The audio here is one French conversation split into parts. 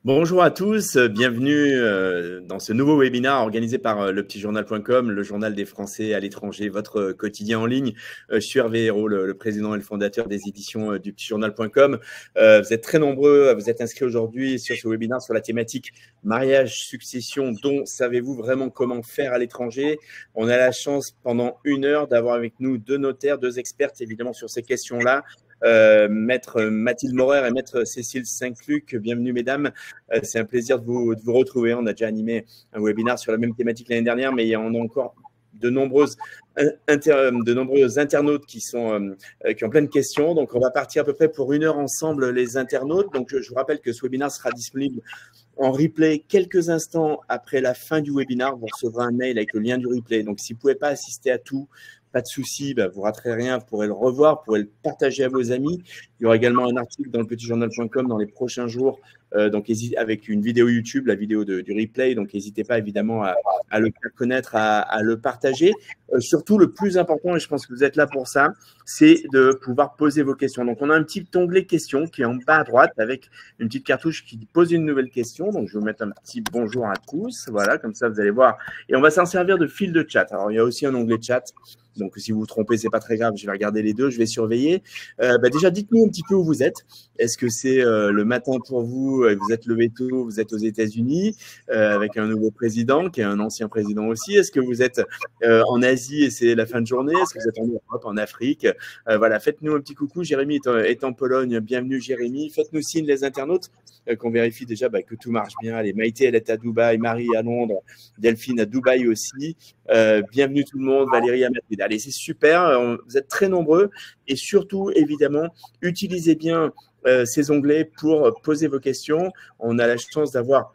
Bonjour à tous, bienvenue dans ce nouveau webinaire organisé par lepetitjournal.com, le journal des Français à l'étranger, votre quotidien en ligne. Je suis Hervé Hérault, le président et le fondateur des éditions du petitjournal.com. Vous êtes très nombreux, vous êtes inscrits aujourd'hui sur ce webinaire sur la thématique mariage, succession, dont savez-vous vraiment comment faire à l'étranger. On a la chance pendant 1 heure d'avoir avec nous deux notaires, deux expertes évidemment sur ces questions-là. Maître Mathilde Morer et Maître Cécile Saint-Luc, bienvenue mesdames. C'est un plaisir de vous retrouver. On a déjà animé un webinaire sur la même thématique l'année dernière, mais on a encore de nombreux internautes qui ont plein de questions. Donc, on va partir à peu près pour 1 heure ensemble, les internautes. Donc, je vous rappelle que ce webinaire sera disponible en replay quelques instants après la fin du webinaire. Vous recevrez un mail avec le lien du replay. Donc, si vous ne pouvez pas assister à tout, pas de souci, vous ne raterez rien, vous pourrez le revoir, vous pourrez le partager à vos amis. Il y aura également un article dans le petitjournal.com dans les prochains jours, donc avec une vidéo YouTube, la vidéo du replay. Donc, n'hésitez pas évidemment à le faire connaître, à le partager. Surtout, le plus important, et je pense que vous êtes là pour ça, c'est de pouvoir poser vos questions. Donc, on a un petit onglet questions qui est en bas à droite avec une petite cartouche qui pose une nouvelle question. Donc, je vais vous mettre un petit bonjour à tous. Voilà, comme ça, vous allez voir. Et on va s'en servir de fil de chat. Alors, il y a aussi un onglet chat. Donc, si vous vous trompez, c'est pas très grave. Je vais regarder les deux, je vais surveiller. Déjà, dites-nous un petit peu où vous êtes. Est-ce que c'est le matin pour vous? Vous êtes levé tôt, vous êtes aux États-Unis avec un nouveau président qui est un ancien président aussi. Est-ce que vous êtes en Asie et c'est la fin de journée? Est-ce que vous êtes en Europe, en Afrique? Voilà, faites-nous un petit coucou. Jérémy est en Pologne. Bienvenue, Jérémy. Faites-nous signe, les internautes, qu'on vérifie déjà que tout marche bien. Allez, Maïté, elle est à Dubaï. Marie à Londres. Delphine à Dubaï aussi. Bienvenue tout le monde. Valérie à Madrid. Allez, c'est super. Vous êtes très nombreux. Et surtout, évidemment, utilisez bien ces onglets pour poser vos questions. On a la chance d'avoir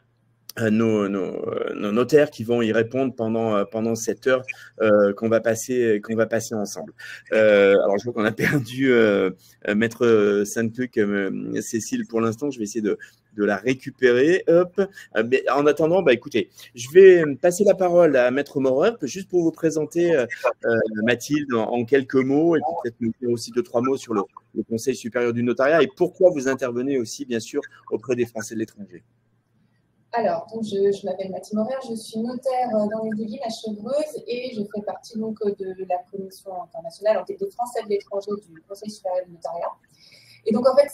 nos notaires qui vont y répondre pendant cette heure qu'on va passer ensemble. Alors, je vois qu'on a perdu Maître Saint-Luc, Cécile pour l'instant. Je vais essayer de la récupérer. Hop. Mais en attendant, écoutez, je vais passer la parole à Maître Morer, juste pour vous présenter Mathilde en quelques mots, et puis peut-être nous dire aussi 2-3 mots sur le Conseil supérieur du notariat et pourquoi vous intervenez aussi, bien sûr, auprès des Français de l'étranger. Alors, donc je m'appelle Mathilde Morer, je suis notaire dans les Yvelines à Chevreuse et je fais partie donc de la commission internationale des Français de l'étranger du Conseil supérieur du notariat. Et donc en fait,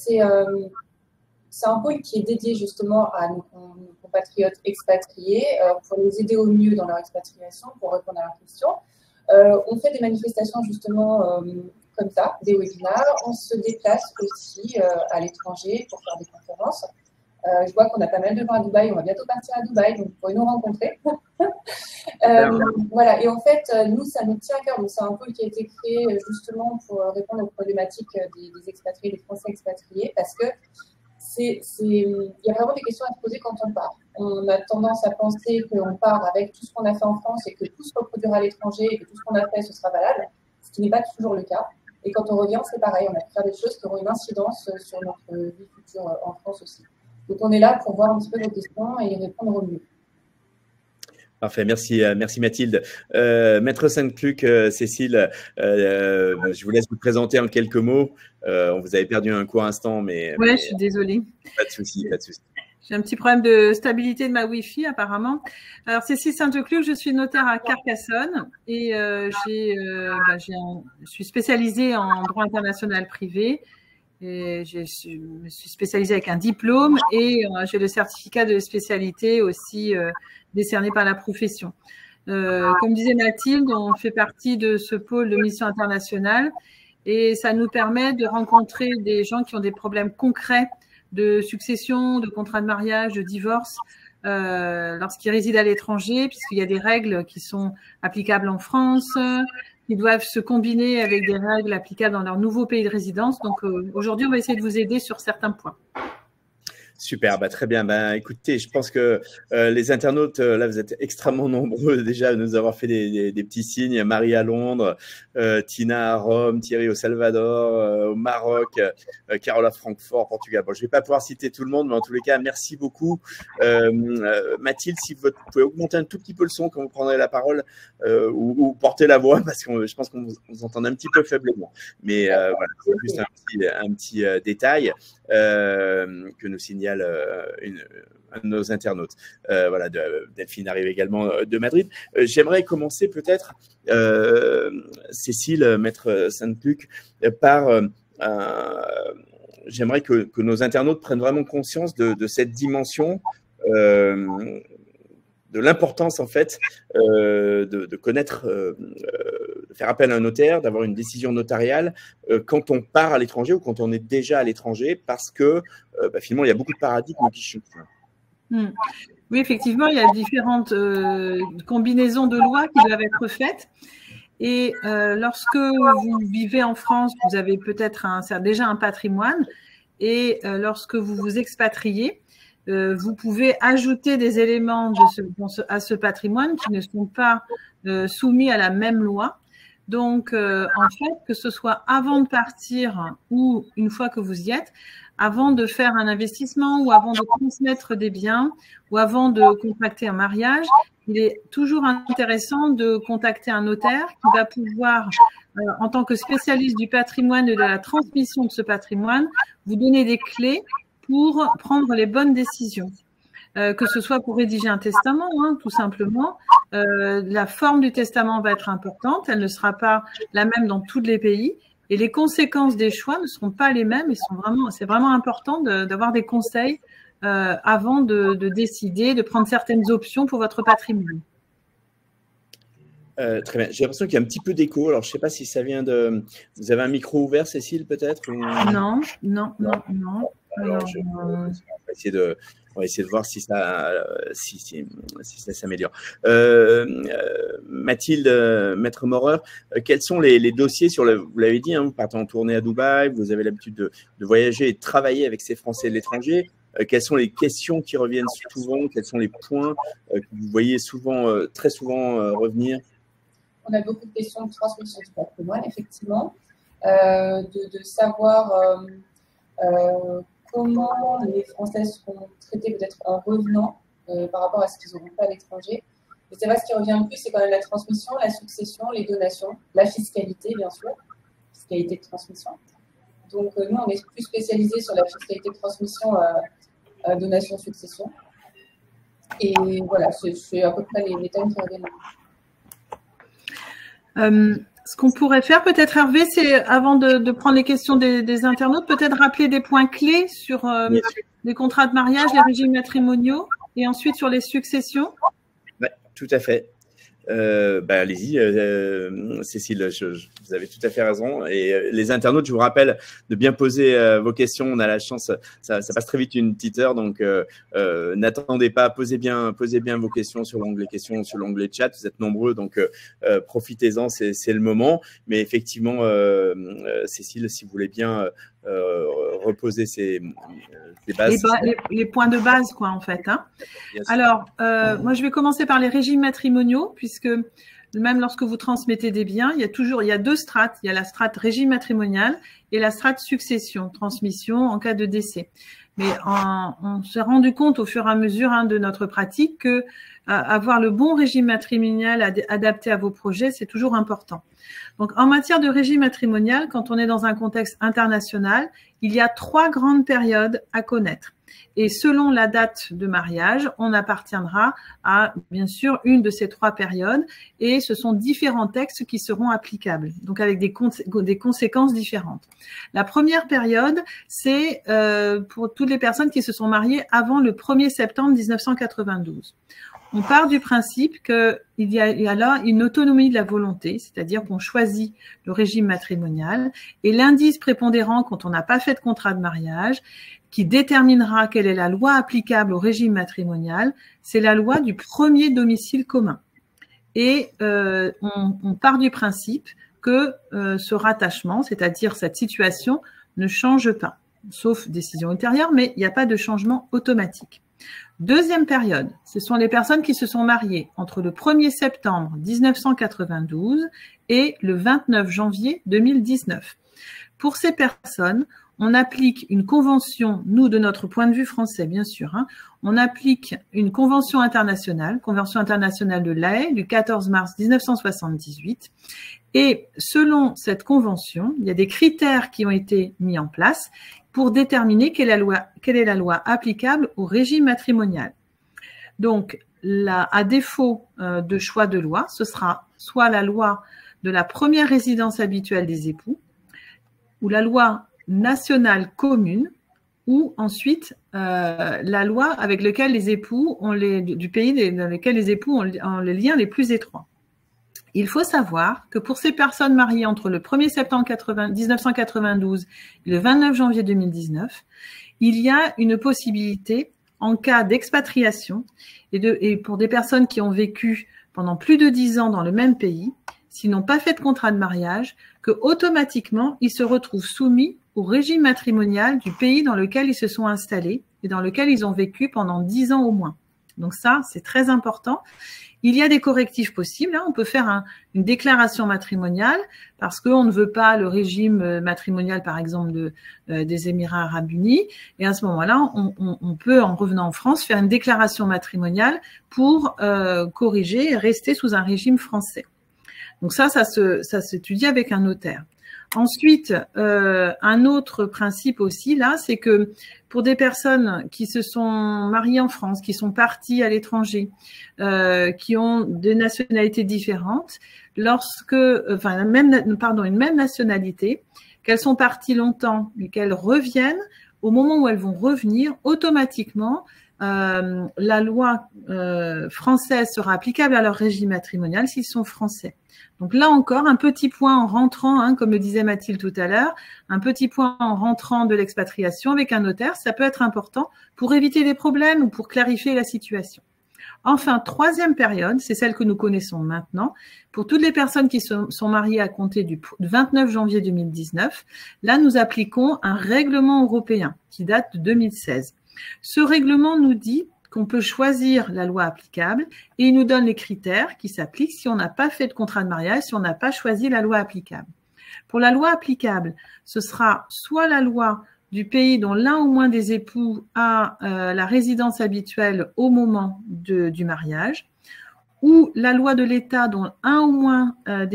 c'est un pôle qui est dédié justement à nos compatriotes expatriés pour les aider au mieux dans leur expatriation, pour répondre à leurs questions. On fait des manifestations justement comme ça, des webinaires. On se déplace aussi à l'étranger pour faire des conférences. Je vois qu'on a pas mal de gens à Dubaï, on va bientôt partir à Dubaï, donc vous pourrez nous rencontrer. Voilà, et en fait, nous, ça nous tient à cœur. Donc, c'est un pôle qui a été créé justement pour répondre aux problématiques des expatriés, des Français expatriés, parce que il y a vraiment des questions à se poser quand on part. On a tendance à penser qu'on part avec tout ce qu'on a fait en France et que tout se reproduira à l'étranger et que tout ce qu'on a fait, ce sera valable, ce qui n'est pas toujours le cas. Et quand on revient, c'est pareil, on a pu faire des choses qui auront une incidence sur notre vie future en France aussi. Donc, on est là pour voir un petit peu vos questions et y répondre au mieux. Parfait, merci Mathilde. Maître Saint-Luc, Cécile, je vous laisse vous présenter en quelques mots. On vous avait perdu un court instant, mais… Oui, je suis désolée. Pas de souci, pas de souci. J'ai un petit problème de stabilité de ma Wi-Fi, apparemment. Alors, Cécile Saint-Luc, je suis notaire à Carcassonne et je suis spécialisée en droit international privé. Et je me suis spécialisée avec un diplôme et j'ai le certificat de spécialité aussi décerné par la profession. Comme disait Mathilde, on fait partie de ce pôle de mission internationale et ça nous permet de rencontrer des gens qui ont des problèmes concrets de succession, de contrat de mariage, de divorce lorsqu'ils résident à l'étranger, puisqu'il y a des règles qui sont applicables en France, qui doivent se combiner avec des règles applicables dans leur nouveau pays de résidence. Donc, aujourd'hui, on va essayer de vous aider sur certains points. Super, très bien. Écoutez, je pense que les internautes, là, vous êtes extrêmement nombreux déjà à nous avoir fait des petits signes. Marie à Londres, Tina à Rome, Thierry au Salvador, au Maroc, Carole à Francfort, Portugal. Bon, je ne vais pas pouvoir citer tout le monde, mais en tous les cas, merci beaucoup. Mathilde, si vous pouvez augmenter un tout petit peu le son quand vous prendrez la parole ou porter la voix, parce que je pense qu'on vous entend un petit peu faiblement. Mais voilà, c'est juste un petit détail que nous signale matrimonial, un de nos internautes. Voilà, Delphine arrive également de Madrid. J'aimerais commencer peut-être, Cécile, Maître Sainte-Luc, par... j'aimerais que nos internautes prennent vraiment conscience de cette dimension, de l'importance en fait de connaître, de faire appel à un notaire, d'avoir une décision notariale quand on part à l'étranger ou quand on est déjà à l'étranger, parce que finalement il y a beaucoup de paradigmes qui changent. Oui, effectivement, il y a différentes combinaisons de lois qui doivent être faites. Et lorsque vous vivez en France, vous avez peut-être déjà un patrimoine. Et lorsque vous vous expatriez, vous pouvez ajouter des éléments à ce patrimoine qui ne sont pas soumis à la même loi. Donc, en fait, que ce soit avant de partir ou une fois que vous y êtes, avant de faire un investissement ou avant de transmettre des biens ou avant de contracter un mariage, il est toujours intéressant de contacter un notaire qui va pouvoir, en tant que spécialiste du patrimoine et de la transmission de ce patrimoine, vous donner des clés pour prendre les bonnes décisions. Que ce soit pour rédiger un testament, hein, tout simplement. La forme du testament va être importante, elle ne sera pas la même dans tous les pays. Et les conséquences des choix ne seront pas les mêmes. C'est vraiment important d'avoir des conseils avant de décider, de prendre certaines options pour votre patrimoine. Très bien. J'ai l'impression qu'il y a un petit peu d'écho. Alors, je ne sais pas si ça vient de… Vous avez un micro ouvert, Cécile, peut-être ou… Non. Alors, on va essayer de voir si ça s'améliore. Mathilde, Maître Maurer, quels sont les dossiers vous l'avez dit, hein, vous partez en tournée à Dubaï, vous avez l'habitude de voyager et de travailler avec ces Français de l'étranger. Quelles sont les questions qui reviennent souvent? Quels sont les points que vous voyez très souvent revenir? On a beaucoup de questions de transmission du patrimoine, effectivement, de savoir comment les Français seront traités peut-être en revenant par rapport à ce qu'ils auront fait à l'étranger. Mais c'est vrai, ce qui revient le plus, c'est quand même la transmission, la succession, les donations, la fiscalité, bien sûr, fiscalité de transmission. Donc, nous, on est plus spécialisés sur la fiscalité de transmission, donation, succession. Et voilà, c'est à peu près les thèmes qui reviennent. Ce qu'on pourrait faire peut-être, Hervé, c'est avant de prendre les questions des internautes, peut-être rappeler des points clés sur les contrats de mariage, les régimes matrimoniaux et ensuite sur les successions. Oui, tout à fait. Allez-y, Cécile, vous avez tout à fait raison. Et les internautes, je vous rappelle de bien poser vos questions. On a la chance, ça passe très vite, une petite heure, donc n'attendez pas, posez bien vos questions sur l'onglet questions, sur l'onglet chat. Vous êtes nombreux, donc profitez-en, c'est le moment. Mais effectivement, Cécile, si vous voulez bien reposer ces bases. Les points de base, quoi, en fait. Hein. Alors, moi, je vais commencer par les régimes matrimoniaux, puisque même lorsque vous transmettez des biens, il y a deux strates. Il y a la strate régime matrimonial et la strate succession, transmission en cas de décès. Mais on s'est rendu compte au fur et à mesure de notre pratique que avoir le bon régime matrimonial adapté à vos projets, c'est toujours important. Donc, en matière de régime matrimonial, quand on est dans un contexte international, il y a 3 grandes périodes à connaître. Et selon la date de mariage, on appartiendra à, bien sûr, une de ces 3 périodes. Et ce sont différents textes qui seront applicables, donc avec des conséquences différentes. La première période, c'est pour toutes les personnes qui se sont mariées avant le 1er septembre 1992. On part du principe qu'il y a là une autonomie de la volonté, c'est-à-dire qu'on choisit le régime matrimonial et l'indice prépondérant quand on n'a pas fait de contrat de mariage qui déterminera quelle est la loi applicable au régime matrimonial, c'est la loi du premier domicile commun. Et on part du principe que ce rattachement, c'est-à-dire cette situation, ne change pas, sauf décision ultérieure, mais il n'y a pas de changement automatique. Deuxième période, ce sont les personnes qui se sont mariées entre le 1er septembre 1992 et le 29 janvier 2019. Pour ces personnes, on applique une convention, nous de notre point de vue français bien sûr, on applique une convention internationale de l'Haye du 14 mars 1978 et selon cette convention, il y a des critères qui ont été mis en place pour déterminer quelle est la loi applicable au régime matrimonial. Donc, à défaut de choix de loi, ce sera soit la loi de la première résidence habituelle des époux, ou la loi nationale commune, ou ensuite la loi avec laquelle les époux du pays dans lequel les époux ont les liens les plus étroits. Il faut savoir que pour ces personnes mariées entre le 1er septembre 1992 et le 29 janvier 2019, il y a une possibilité en cas d'expatriation et pour des personnes qui ont vécu pendant plus de 10 ans dans le même pays, s'ils n'ont pas fait de contrat de mariage, que automatiquement ils se retrouvent soumis au régime matrimonial du pays dans lequel ils se sont installés et dans lequel ils ont vécu pendant 10 ans au moins. Donc ça, c'est très important. Il y a des correctifs possibles. Hein. On peut faire une déclaration matrimoniale parce qu'on ne veut pas le régime matrimonial, par exemple, des Émirats arabes unis. Et à ce moment-là, on peut, en revenant en France, faire une déclaration matrimoniale pour corriger et rester sous un régime français. Donc ça s'étudie avec un notaire. Ensuite, un autre principe aussi, là, c'est que pour des personnes qui se sont mariées en France, qui sont parties à l'étranger, qui ont des nationalités différentes, une même nationalité, qu'elles sont parties longtemps et qu'elles reviennent, au moment où elles vont revenir, automatiquement, la loi française sera applicable à leur régime matrimonial s'ils sont français. Donc là encore, un petit point en rentrant, hein, comme le disait Mathilde tout à l'heure, un petit point en rentrant de l'expatriation avec un notaire, ça peut être important pour éviter des problèmes ou pour clarifier la situation. Enfin, troisième période, c'est celle que nous connaissons maintenant. Pour toutes les personnes qui sont mariées à compter du 29 janvier 2019, là, nous appliquons un règlement européen qui date de 2016. Ce règlement nous dit qu'on peut choisir la loi applicable et il nous donne les critères qui s'appliquent si on n'a pas fait de contrat de mariage, si on n'a pas choisi la loi applicable. Pour la loi applicable, ce sera soit la loi du pays dont l'un ou moins des époux a la résidence habituelle au moment du mariage, ou la loi de l'État dont un ou moins un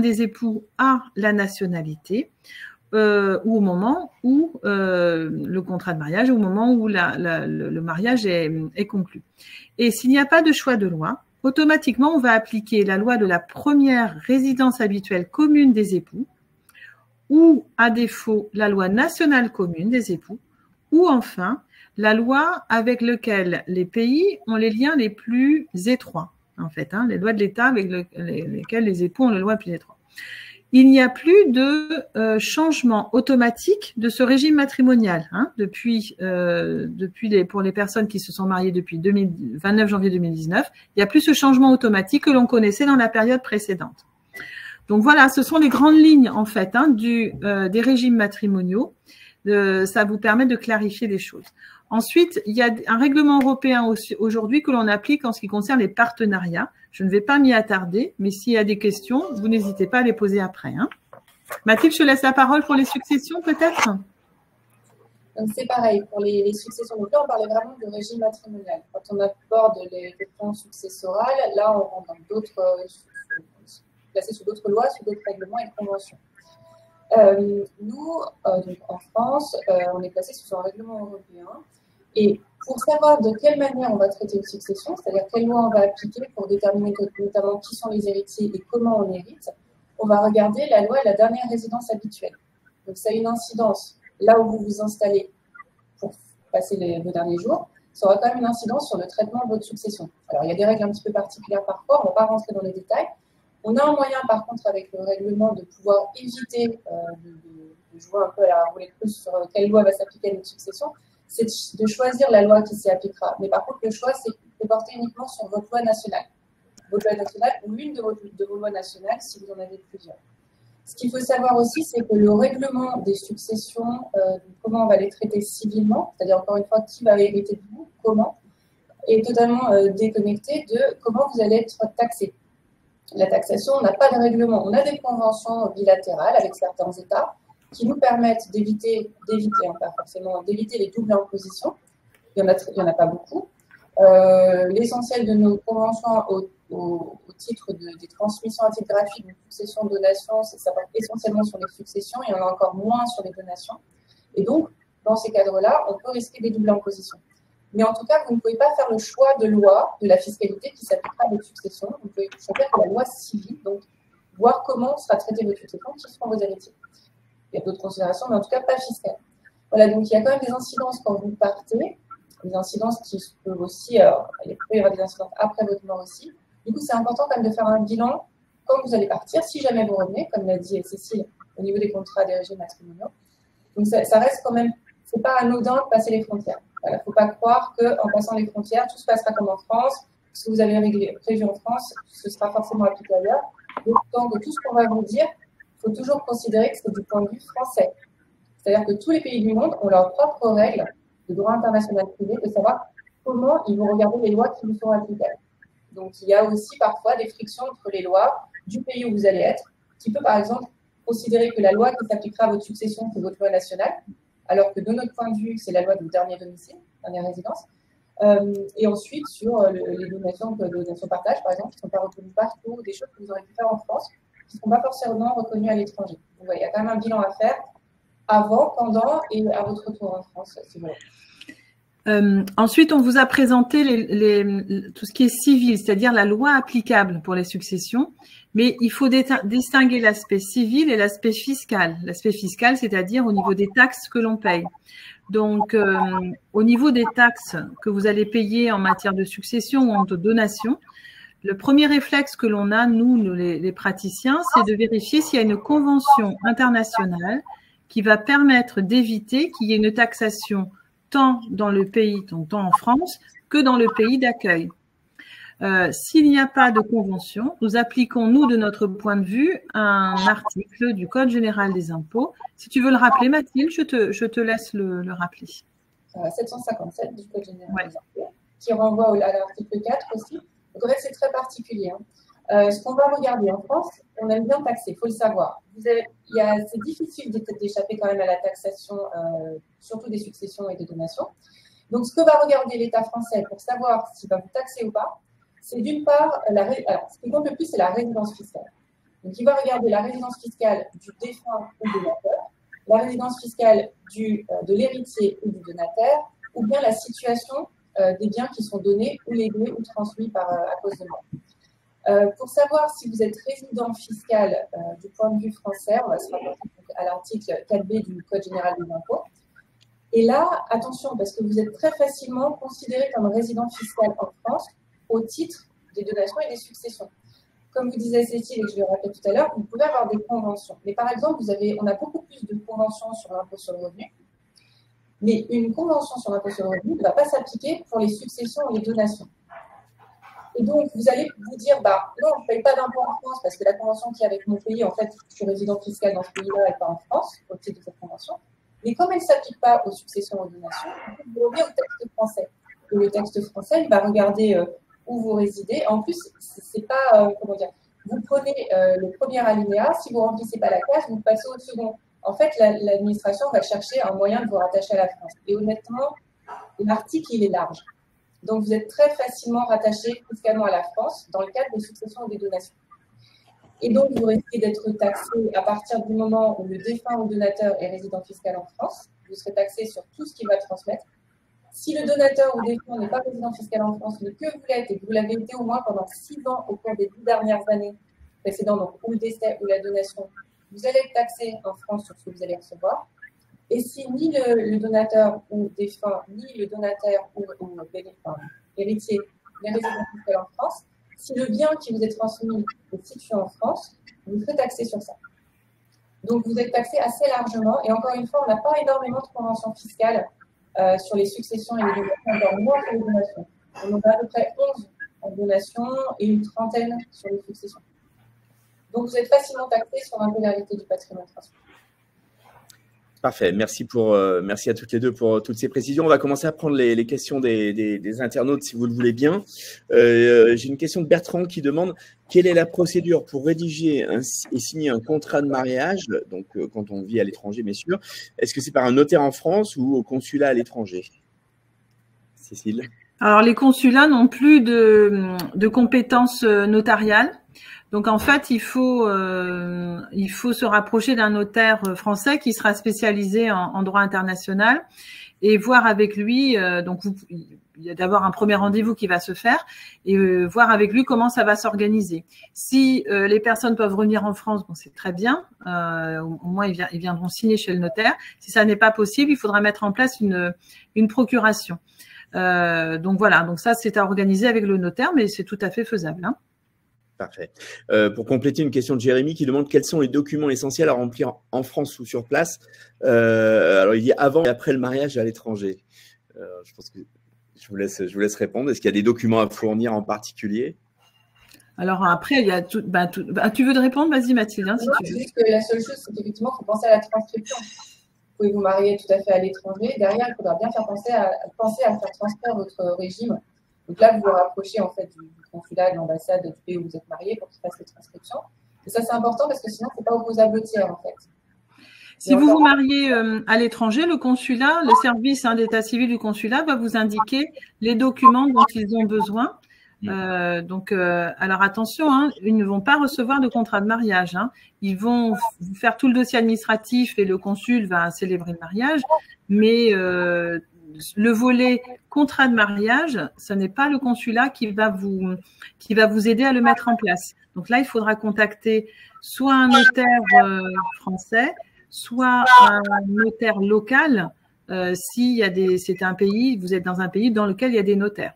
des époux a la nationalité, ou au moment où le contrat de mariage, ou au moment où le mariage est conclu. Et s'il n'y a pas de choix de loi, automatiquement, on va appliquer la loi de la première résidence habituelle commune des époux, ou à défaut, la loi nationale commune des époux, ou enfin, la loi avec laquelle les pays ont les liens les plus étroits, en fait, hein, les lois de l'État avec lesquelles les époux ont les lois les plus étroites. Il n'y a plus de changement automatique de ce régime matrimonial hein, pour les personnes qui se sont mariées depuis 29 janvier 2019. Il n'y a plus ce changement automatique que l'on connaissait dans la période précédente. Donc voilà, ce sont les grandes lignes en fait hein, des régimes matrimoniaux. Ça vous permet de clarifier les choses. Ensuite, il y a un règlement européen aujourd'hui que l'on applique en ce qui concerne les partenariats. Je ne vais pas m'y attarder, mais s'il y a des questions, vous n'hésitez pas à les poser après. Hein. Mathilde, je te laisse la parole pour les successions, peut-être. Donc, c'est pareil, pour les successions. Donc là, on parlait vraiment de régime matrimonial. Quand on aborde les questions successorales, là, on rentre dans d'autres, placés sous d'autres lois, sous d'autres règlements et conventions. Nous, donc en France, on est placé sous un règlement européen. Et pour savoir de quelle manière on va traiter une succession, c'est-à-dire quelle loi on va appliquer pour déterminer notamment qui sont les héritiers et comment on hérite, on va regarder la loi et la dernière résidence habituelle. Donc, ça a une incidence là où vous vous installez pour passer vos derniers jours. Ça aura quand même une incidence sur le traitement de votre succession. Alors, il y a des règles un petit peu particulières parfois, on ne va pas rentrer dans les détails. On a un moyen, par contre, avec le règlement, de pouvoir éviter de jouer un peu à la roulette russe sur quelle loi va s'appliquer à notre succession, c'est de choisir la loi qui s'y appliquera. Mais par contre, le choix, c'est de porter uniquement sur votre loi nationale. Votre loi nationale ou l'une de vos lois nationales, si vous en avez plusieurs. Ce qu'il faut savoir aussi, c'est que le règlement des successions, comment on va les traiter civilement, c'est-à-dire encore une fois, qui va hériter de vous, comment, est totalement déconnecté de comment vous allez être taxé. La taxation, on n'a pas de règlement. On a des conventions bilatérales avec certains États qui nous permettent d'éviter, pas forcément, d'éviter les doubles impositions. Il n'y en a pas beaucoup. L'essentiel de nos conventions au titre des transmissions à titre gratuit, de succession, donation, ça porte essentiellement sur les successions. Il y en a encore moins sur les donations. Et donc, dans ces cadres-là, on peut risquer des doubles impositions. Mais en tout cas, vous ne pouvez pas faire le choix de loi de la fiscalité qui s'appliquera à votre succession. Vous pouvez choisir la loi civile, donc voir comment sera traitée votre succession, qui seront vos héritiers. Il y a d'autres considérations, mais en tout cas pas fiscales. Voilà, donc il y a quand même des incidences quand vous partez, des incidences qui peuvent aussi, il peut y avoir des incidences après votre mort aussi. Du coup, c'est important quand même de faire un bilan quand vous allez partir, si jamais vous revenez, comme l'a dit Cécile, au niveau des contrats des régimes matrimoniaux. Donc ça reste quand même, c'est pas anodin de passer les frontières. Il ne faut pas croire qu'en passant les frontières, tout se passera comme en France. Ce que vous avez prévu en France, ce sera forcément appliqué ailleurs. Donc, tout ce qu'on va vous dire, il faut toujours considérer que c'est du point de vue français. C'est-à-dire que tous les pays du monde ont leurs propres règles de droit international privé, de savoir comment ils vont regarder les lois qui vous seront applicables. Donc, il y a aussi parfois des frictions entre les lois du pays où vous allez être, qui peut par exemple considérer que la loi qui s'appliquera à votre succession, c'est votre loi nationale, alors que de notre point de vue, c'est la loi de dernier domicile, dernière résidence. Et ensuite, sur les donations partage, par exemple, qui ne sont pas reconnues partout, des choses que vous aurez pu faire en France, qui ne seront pas forcément reconnues à l'étranger. Donc, voilà, il y a quand même un bilan à faire avant, pendant et à votre retour en France, si vous voulez. Ensuite, on vous a présenté tout ce qui est civil, c'est-à-dire la loi applicable pour les successions, mais il faut distinguer l'aspect civil et l'aspect fiscal. L'aspect fiscal, c'est-à-dire au niveau des taxes que l'on paye. Donc, au niveau des taxes que vous allez payer en matière de succession ou de donation, le premier réflexe que l'on a, nous les praticiens, c'est de vérifier s'il y a une convention internationale qui va permettre d'éviter qu'il y ait une taxation tant dans le pays, tant en France, que dans le pays d'accueil. S'il n'y a pas de convention, nous appliquons, nous, de notre point de vue, un article du Code général des impôts. Si tu veux le rappeler, Mathilde, je te laisse le rappeler. 757 du Code général des impôts, qui renvoie à l'article 4 aussi. Donc, en fait, c'est très particulier. Ce qu'on va regarder en France, on aime bien taxer, il faut le savoir. C'est difficile d'échapper quand même à la taxation, surtout des successions et des donations. Donc, ce que va regarder l'État français pour savoir s'il va vous taxer ou pas, c'est d'une part, ce qui compte le plus, c'est la résidence fiscale. Donc, il va regarder la résidence fiscale du défunt ou donateur, la résidence fiscale de l'héritier ou du donataire, ou bien la situation des biens qui sont donnés ou légués ou transmis à cause de mort. Pour savoir si vous êtes résident fiscal du point de vue français, on va se rapporter à l'article 4B du Code général des impôts. Et là, attention, parce que vous êtes très facilement considéré comme résident fiscal en France au titre des donations et des successions. Comme vous disait Cécile, et je le rappelais tout à l'heure, vous pouvez avoir des conventions. Mais par exemple, on a beaucoup plus de conventions sur l'impôt sur le revenu. Mais une convention sur l'impôt sur le revenu ne va pas s'appliquer pour les successions et les donations. Et donc, vous allez vous dire, non, je ne paye pas d'impôt en France parce que la convention qui est avec mon pays, en fait, je suis résident fiscal dans ce pays-là et pas en France, au titre de cette convention. Mais comme elle ne s'applique pas aux successions et aux donations, vous revenez au texte français. Et le texte français, il va regarder où vous résidez. En plus, c'est pas, comment dire, vous prenez le premier alinéa, si vous ne remplissez pas la case, vous passez au second. En fait, l'administration va chercher un moyen de vous rattacher à la France. Et honnêtement, l'article, il est large. Donc, vous êtes très facilement rattaché fiscalement à la France dans le cadre des successions et des donations. Et donc, vous risquez d'être taxé à partir du moment où le défunt ou donateur est résident fiscal en France. Vous serez taxé sur tout ce qu'il va transmettre. Si le donateur ou défunt n'est pas résident fiscal en France, mais que vous l'êtes et que vous l'avez été au moins pendant 6 ans au cours des 10 dernières années précédentes, donc ou le décès ou la donation, vous allez être taxé en France sur ce que vous allez recevoir. Et si ni le donateur ou défunt, ni le donataire ou héritier n'est résident fiscal en France, si le bien qui vous est transmis est situé en France, vous serez taxé sur ça. Donc, vous êtes taxé assez largement. Et encore une fois, on n'a pas énormément de conventions fiscales sur les successions et les donations, encore moins sur les donations. On en a à peu près 11 en donation et une trentaine sur les successions. Donc, vous êtes facilement taxé sur l'intégralité du patrimoine transmis. Parfait. Merci à toutes les deux pour toutes ces précisions. On va commencer à prendre les questions des internautes, si vous le voulez bien. J'ai une question de Bertrand qui demande quelle est la procédure pour rédiger et signer un contrat de mariage, donc quand on vit à l'étranger, bien sûr. Est-ce que c'est par un notaire en France ou au consulat à l'étranger? Cécile? Alors, les consulats n'ont plus de compétences notariales. Donc en fait, il faut se rapprocher d'un notaire français qui sera spécialisé en droit international et voir avec lui. Donc il y a d'abord un premier rendez-vous qui va se faire et voir avec lui comment ça va s'organiser. Si les personnes peuvent revenir en France, bon, c'est très bien. Au moins ils viendront signer chez le notaire. Si ça n'est pas possible, il faudra mettre en place une procuration. Donc voilà. Donc ça, c'est à organiser avec le notaire, mais c'est tout à fait faisable, hein. Parfait. Pour compléter une question de Jérémy qui demande quels sont les documents essentiels à remplir en France ou sur place. Alors, il y a avant et après le mariage à l'étranger. Je pense que je vous laisse répondre. Est-ce qu'il y a des documents à fournir en particulier? Alors après, il y a tout. Tu veux te répondre? Vas-y, Mathilde. Hein, si tu veux. Juste que la seule chose, c'est qu'effectivement, il faut penser à la transcription. Vous pouvez vous marier tout à fait à l'étranger. Derrière, il faudra bien penser à faire transférer votre régime. Donc là, vous vous rapprochez en fait du consulat, de l'ambassade du pays où vous êtes marié pour qu'il fasse les transcriptions. Et ça, c'est important parce que sinon, ce n'est pas opposable au tiers en fait. Si vous vous mariez à l'étranger, le consulat, le service d'état civil du consulat va vous indiquer les documents dont ils ont besoin. Alors attention, hein, ils ne vont pas recevoir de contrat de mariage. Hein. Ils vont vous faire tout le dossier administratif et le consul va célébrer le mariage, mais le volet contrat de mariage, ce n'est pas le consulat qui va vous aider à le mettre en place. Donc là, il faudra contacter soit un notaire français, soit un notaire local si c'est un pays, vous êtes dans un pays dans lequel il y a des notaires.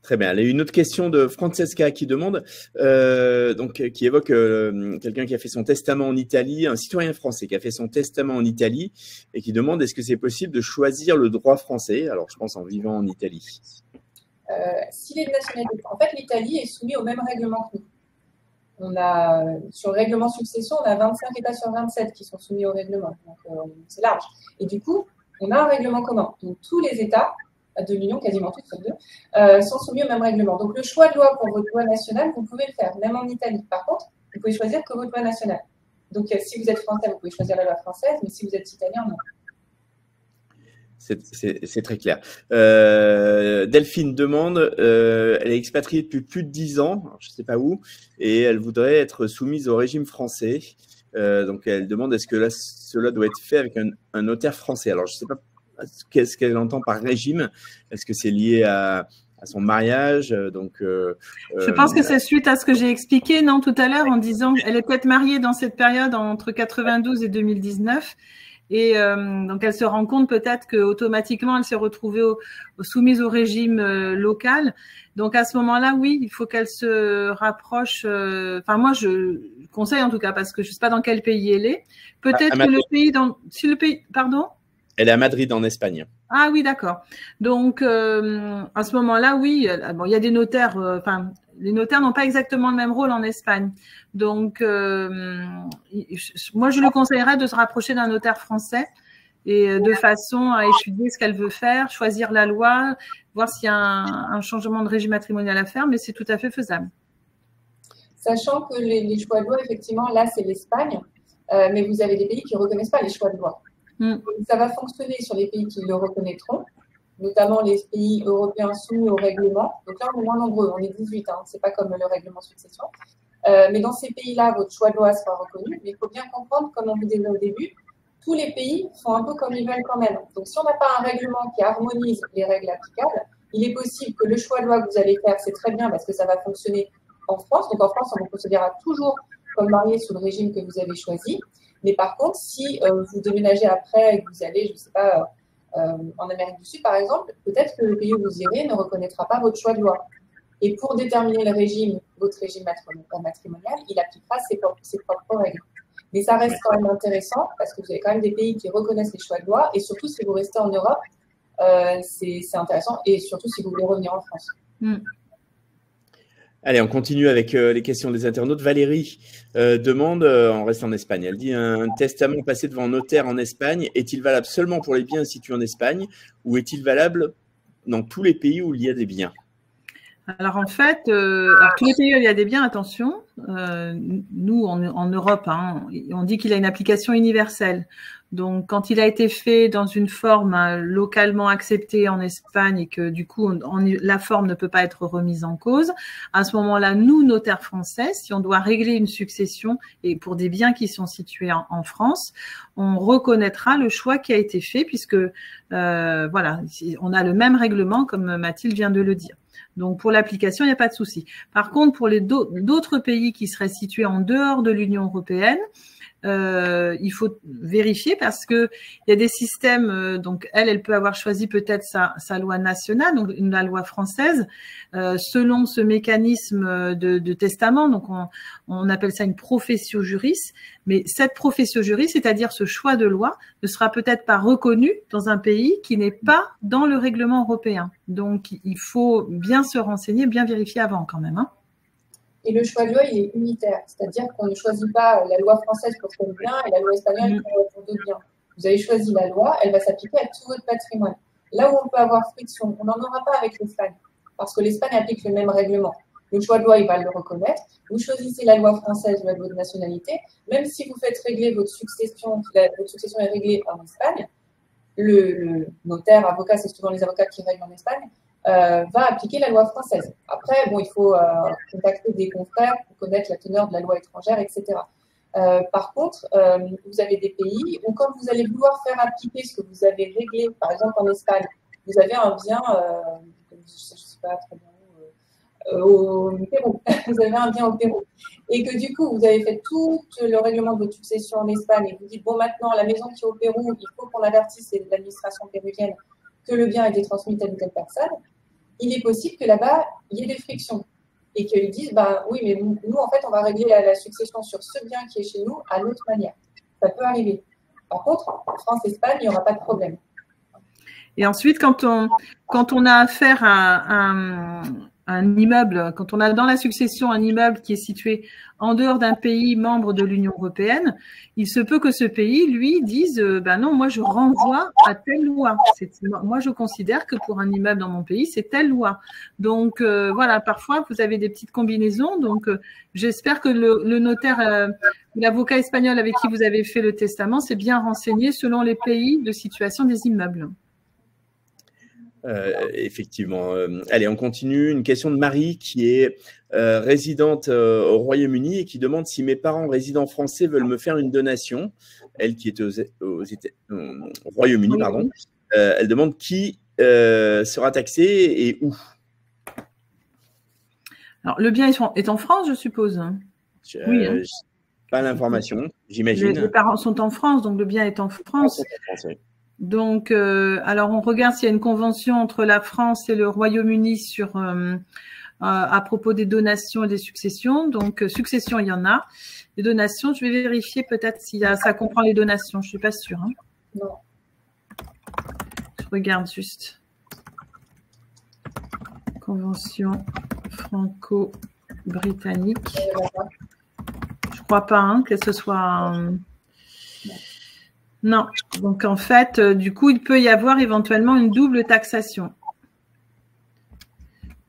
Très bien. Il y a une autre question de Francesca qui demande, qui évoque quelqu'un qui a fait son testament en Italie, un citoyen français qui a fait son testament en Italie et qui demande est-ce que c'est possible de choisir le droit français? Alors, je pense en vivant en Italie. S'il est de nationalité, en fait, l'Italie est soumise au même règlement que nous. Sur le règlement succession, on a 25 États sur 27 qui sont soumis au règlement. Donc, c'est large. Et du coup, on a un règlement commun. Donc, tous les États de l'Union, quasiment tous, sauf deux, sont soumis au même règlement. Donc, le choix de loi pour votre loi nationale, vous pouvez le faire, même en Italie. Par contre, vous pouvez choisir que votre loi nationale. Donc, si vous êtes français, vous pouvez choisir la loi française, mais si vous êtes italien, non. C'est très clair. Delphine demande, elle est expatriée depuis plus de 10 ans, alors je ne sais pas où, et elle voudrait être soumise au régime français. Donc, elle demande est-ce que là, cela doit être fait avec un notaire français? Alors, je ne sais pas qu'est-ce qu'elle entend par régime. Est-ce que c'est lié à son mariage? Je pense que c'est suite à ce que j'ai expliqué tout à l'heure en disant qu'elle est peut-être mariée dans cette période entre 92 et 2019. Et donc, elle se rend compte peut-être qu'automatiquement, elle s'est retrouvée soumise au régime local. Donc, à ce moment-là, oui, il faut qu'elle se rapproche. Moi, je conseille en tout cas, parce que je ne sais pas dans quel pays elle est. Peut-être que le pays… Pardon ? Elle est à Madrid, en Espagne. Ah oui, d'accord. Donc, à ce moment-là, oui, il y a des notaires… les notaires n'ont pas exactement le même rôle en Espagne. Donc, moi, je lui conseillerais de se rapprocher d'un notaire français et de façon à étudier ce qu'elle veut faire, choisir la loi, voir s'il y a un changement de régime matrimonial à faire, mais c'est tout à fait faisable. Sachant que les choix de loi, effectivement, là, c'est l'Espagne, mais vous avez des pays qui ne reconnaissent pas les choix de loi. Donc, ça va fonctionner sur les pays qui le reconnaîtront, notamment les pays européens soumis au règlement. Donc là, on est moins nombreux, on est 18, c'est pas comme le règlement succession. Mais dans ces pays-là, votre choix de loi sera reconnu. Mais il faut bien comprendre, comme on vous disait au début, tous les pays font un peu comme ils veulent quand même. Donc si on n'a pas un règlement qui harmonise les règles applicables, il est possible que le choix de loi que vous allez faire, c'est très bien parce que ça va fonctionner en France. Donc en France, on vous considérera toujours comme marié sous le régime que vous avez choisi. Mais par contre, si vous déménagez après et que vous allez, je ne sais pas, en Amérique du Sud, par exemple, peut-être que le pays où vous irez ne reconnaîtra pas votre choix de loi. Et pour déterminer le régime, votre régime matrimonial, il appliquera ses propres règles. Mais ça reste quand même intéressant parce que vous avez quand même des pays qui reconnaissent les choix de loi. Et surtout, si vous restez en Europe, c'est intéressant. Et surtout, si vous voulez revenir en France. Allez, on continue avec les questions des internautes. Valérie demande, on reste en Espagne, elle dit un testament passé devant notaire en Espagne, est-il valable seulement pour les biens situés en Espagne ou est-il valable dans tous les pays où il y a des biens? Alors en fait, alors tous les pays où il y a des biens, attention, nous en Europe, hein, on dit qu'il a une application universelle. Donc quand il a été fait dans une forme localement acceptée en Espagne et que du coup la forme ne peut pas être remise en cause, à ce moment-là, nous, notaires français, si on doit régler une succession et pour des biens qui sont situés en France, on reconnaîtra le choix qui a été fait puisque voilà, on a le même règlement comme Mathilde vient de le dire. Donc, pour l'application, il n'y a pas de souci. Par contre, pour les d'autres pays qui seraient situés en dehors de l'Union européenne, il faut vérifier parce que il y a des systèmes. Donc, elle peut avoir choisi peut-être sa loi nationale, donc la loi française, selon ce mécanisme de testament. Donc, on appelle ça une professio juris. Mais cette professio juris, c'est-à-dire ce choix de loi, ne sera peut-être pas reconnu dans un pays qui n'est pas dans le règlement européen. Donc, il faut bien se renseigner, bien vérifier avant quand même, hein. Et le choix de loi, il est unitaire, c'est-à-dire qu'on ne choisit pas la loi française pour tel bien et la loi espagnole pour d'autres biens. Vous avez choisi la loi, elle va s'appliquer à tout votre patrimoine. Là où on peut avoir friction, on n'en aura pas avec l'Espagne, parce que l'Espagne applique le même règlement. Le choix de loi, il va le reconnaître. Vous choisissez la loi française ou la loi de nationalité, même si vous faites régler votre succession est réglée en Espagne, le notaire, avocat, c'est souvent les avocats qui règlent en Espagne, va appliquer la loi française. Après, bon, il faut contacter des confrères pour connaître la teneur de la loi étrangère, etc. Par contre, vous avez des pays où quand vous allez vouloir faire appliquer ce que vous avez réglé, par exemple en Espagne, vous avez un bien, je ne sais pas très bien, au Pérou. Vous avez un bien au Pérou. Et que du coup, vous avez fait tout le règlement de votre succession en Espagne et vous dites, bon, maintenant, la maison qui est au Pérou, il faut qu'on avertisse l'administration péruvienne que le bien a été transmis à telle ou telle personne. Il est possible que là-bas, il y ait des frictions et qu'ils disent, ben oui, mais nous, en fait, on va régler la succession sur ce bien qui est chez nous à l'autre manière. Ça peut arriver. Par contre, en France-Espagne, il n'y aura pas de problème. Et ensuite, quand on a affaire à un immeuble, quand on a dans la succession un immeuble qui est situé en dehors d'un pays membre de l'Union européenne, il se peut que ce pays, lui, dise ben non, moi je renvoie à telle loi. Moi je considère que pour un immeuble dans mon pays, c'est telle loi. Donc voilà, parfois vous avez des petites combinaisons. Donc j'espère que le notaire, l'avocat espagnol avec qui vous avez fait le testament, s'est bien renseigné selon les pays de situation des immeubles. Effectivement. Allez, on continue. Une question de Marie qui est résidente au Royaume-Uni et qui demande si mes parents résidents français veulent me faire une donation. Elle qui est au Royaume-Uni, pardon. Elle demande qui sera taxé et où. Alors, le bien est en France, je suppose. Oui. Hein. Pas l'information, j'imagine. Les parents sont en France, donc le bien est en France. Oui. Donc, alors on regarde s'il y a une convention entre la France et le Royaume-Uni sur à propos des donations et des successions. Donc, succession, il y en a. Les donations, je vais vérifier peut-être si ça comprend les donations. Je suis pas sûre. Hein. Non. Je regarde juste. Convention franco-britannique. Je crois pas hein, que ce soit. Non. Donc, en fait, du coup, il peut y avoir éventuellement une double taxation.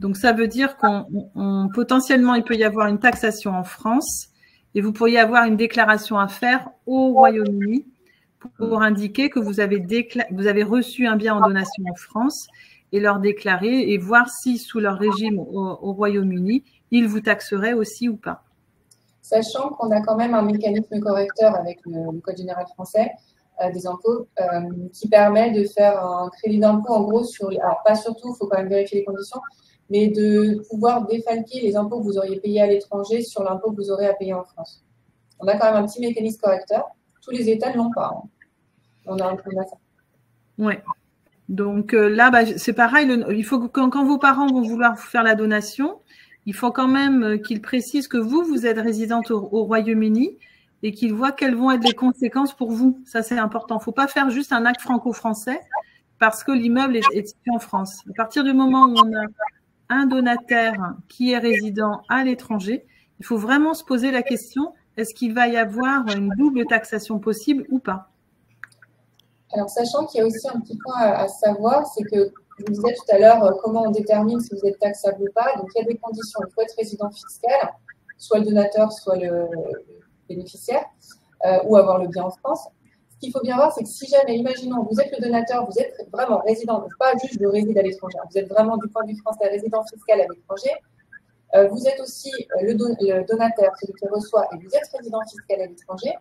Donc, ça veut dire potentiellement, il peut y avoir une taxation en France et vous pourriez avoir une déclaration à faire au Royaume-Uni pour indiquer que vous avez reçu un bien en donation en France et leur déclarer et voir si, sous leur régime au Royaume-Uni, ils vous taxeraient aussi ou pas. Sachant qu'on a quand même un mécanisme correcteur avec le Code général français des impôts qui permet de faire un crédit d'impôt en gros alors pas surtout, il faut quand même vérifier les conditions, mais de pouvoir défalquer les impôts que vous auriez payés à l'étranger sur l'impôt que vous aurez à payer en France. On a quand même un petit mécanisme correcteur. Tous les États ne l'ont pas. Hein. On a ça. Oui. Donc là, c'est pareil. Il faut que quand vos parents vont vouloir vous faire la donation, il faut quand même qu'ils précisent que vous êtes résidente au Royaume-Uni et qu'ils voient quelles vont être les conséquences pour vous. Ça, c'est important. Il ne faut pas faire juste un acte franco-français parce que l'immeuble est situé en France. À partir du moment où on a un donataire qui est résident à l'étranger, il faut vraiment se poser la question, est-ce qu'il va y avoir une double taxation possible ou pas? Alors, sachant qu'il y a aussi un petit point à savoir, c'est que je vous disais tout à l'heure comment on détermine si vous êtes taxable ou pas. Donc, il y a des conditions. Il faut être résident fiscal, soit le donateur, soit le bénéficiaire, ou avoir le bien en France. Ce qu'il faut bien voir, c'est que si jamais, imaginons, vous êtes le donateur, vous êtes vraiment résident, donc pas juste le réside à l'étranger, vous êtes vraiment du point de vue français résident fiscal à l'étranger, vous êtes aussi le donateur, celui qui reçoit, et vous êtes résident fiscal à l'étranger,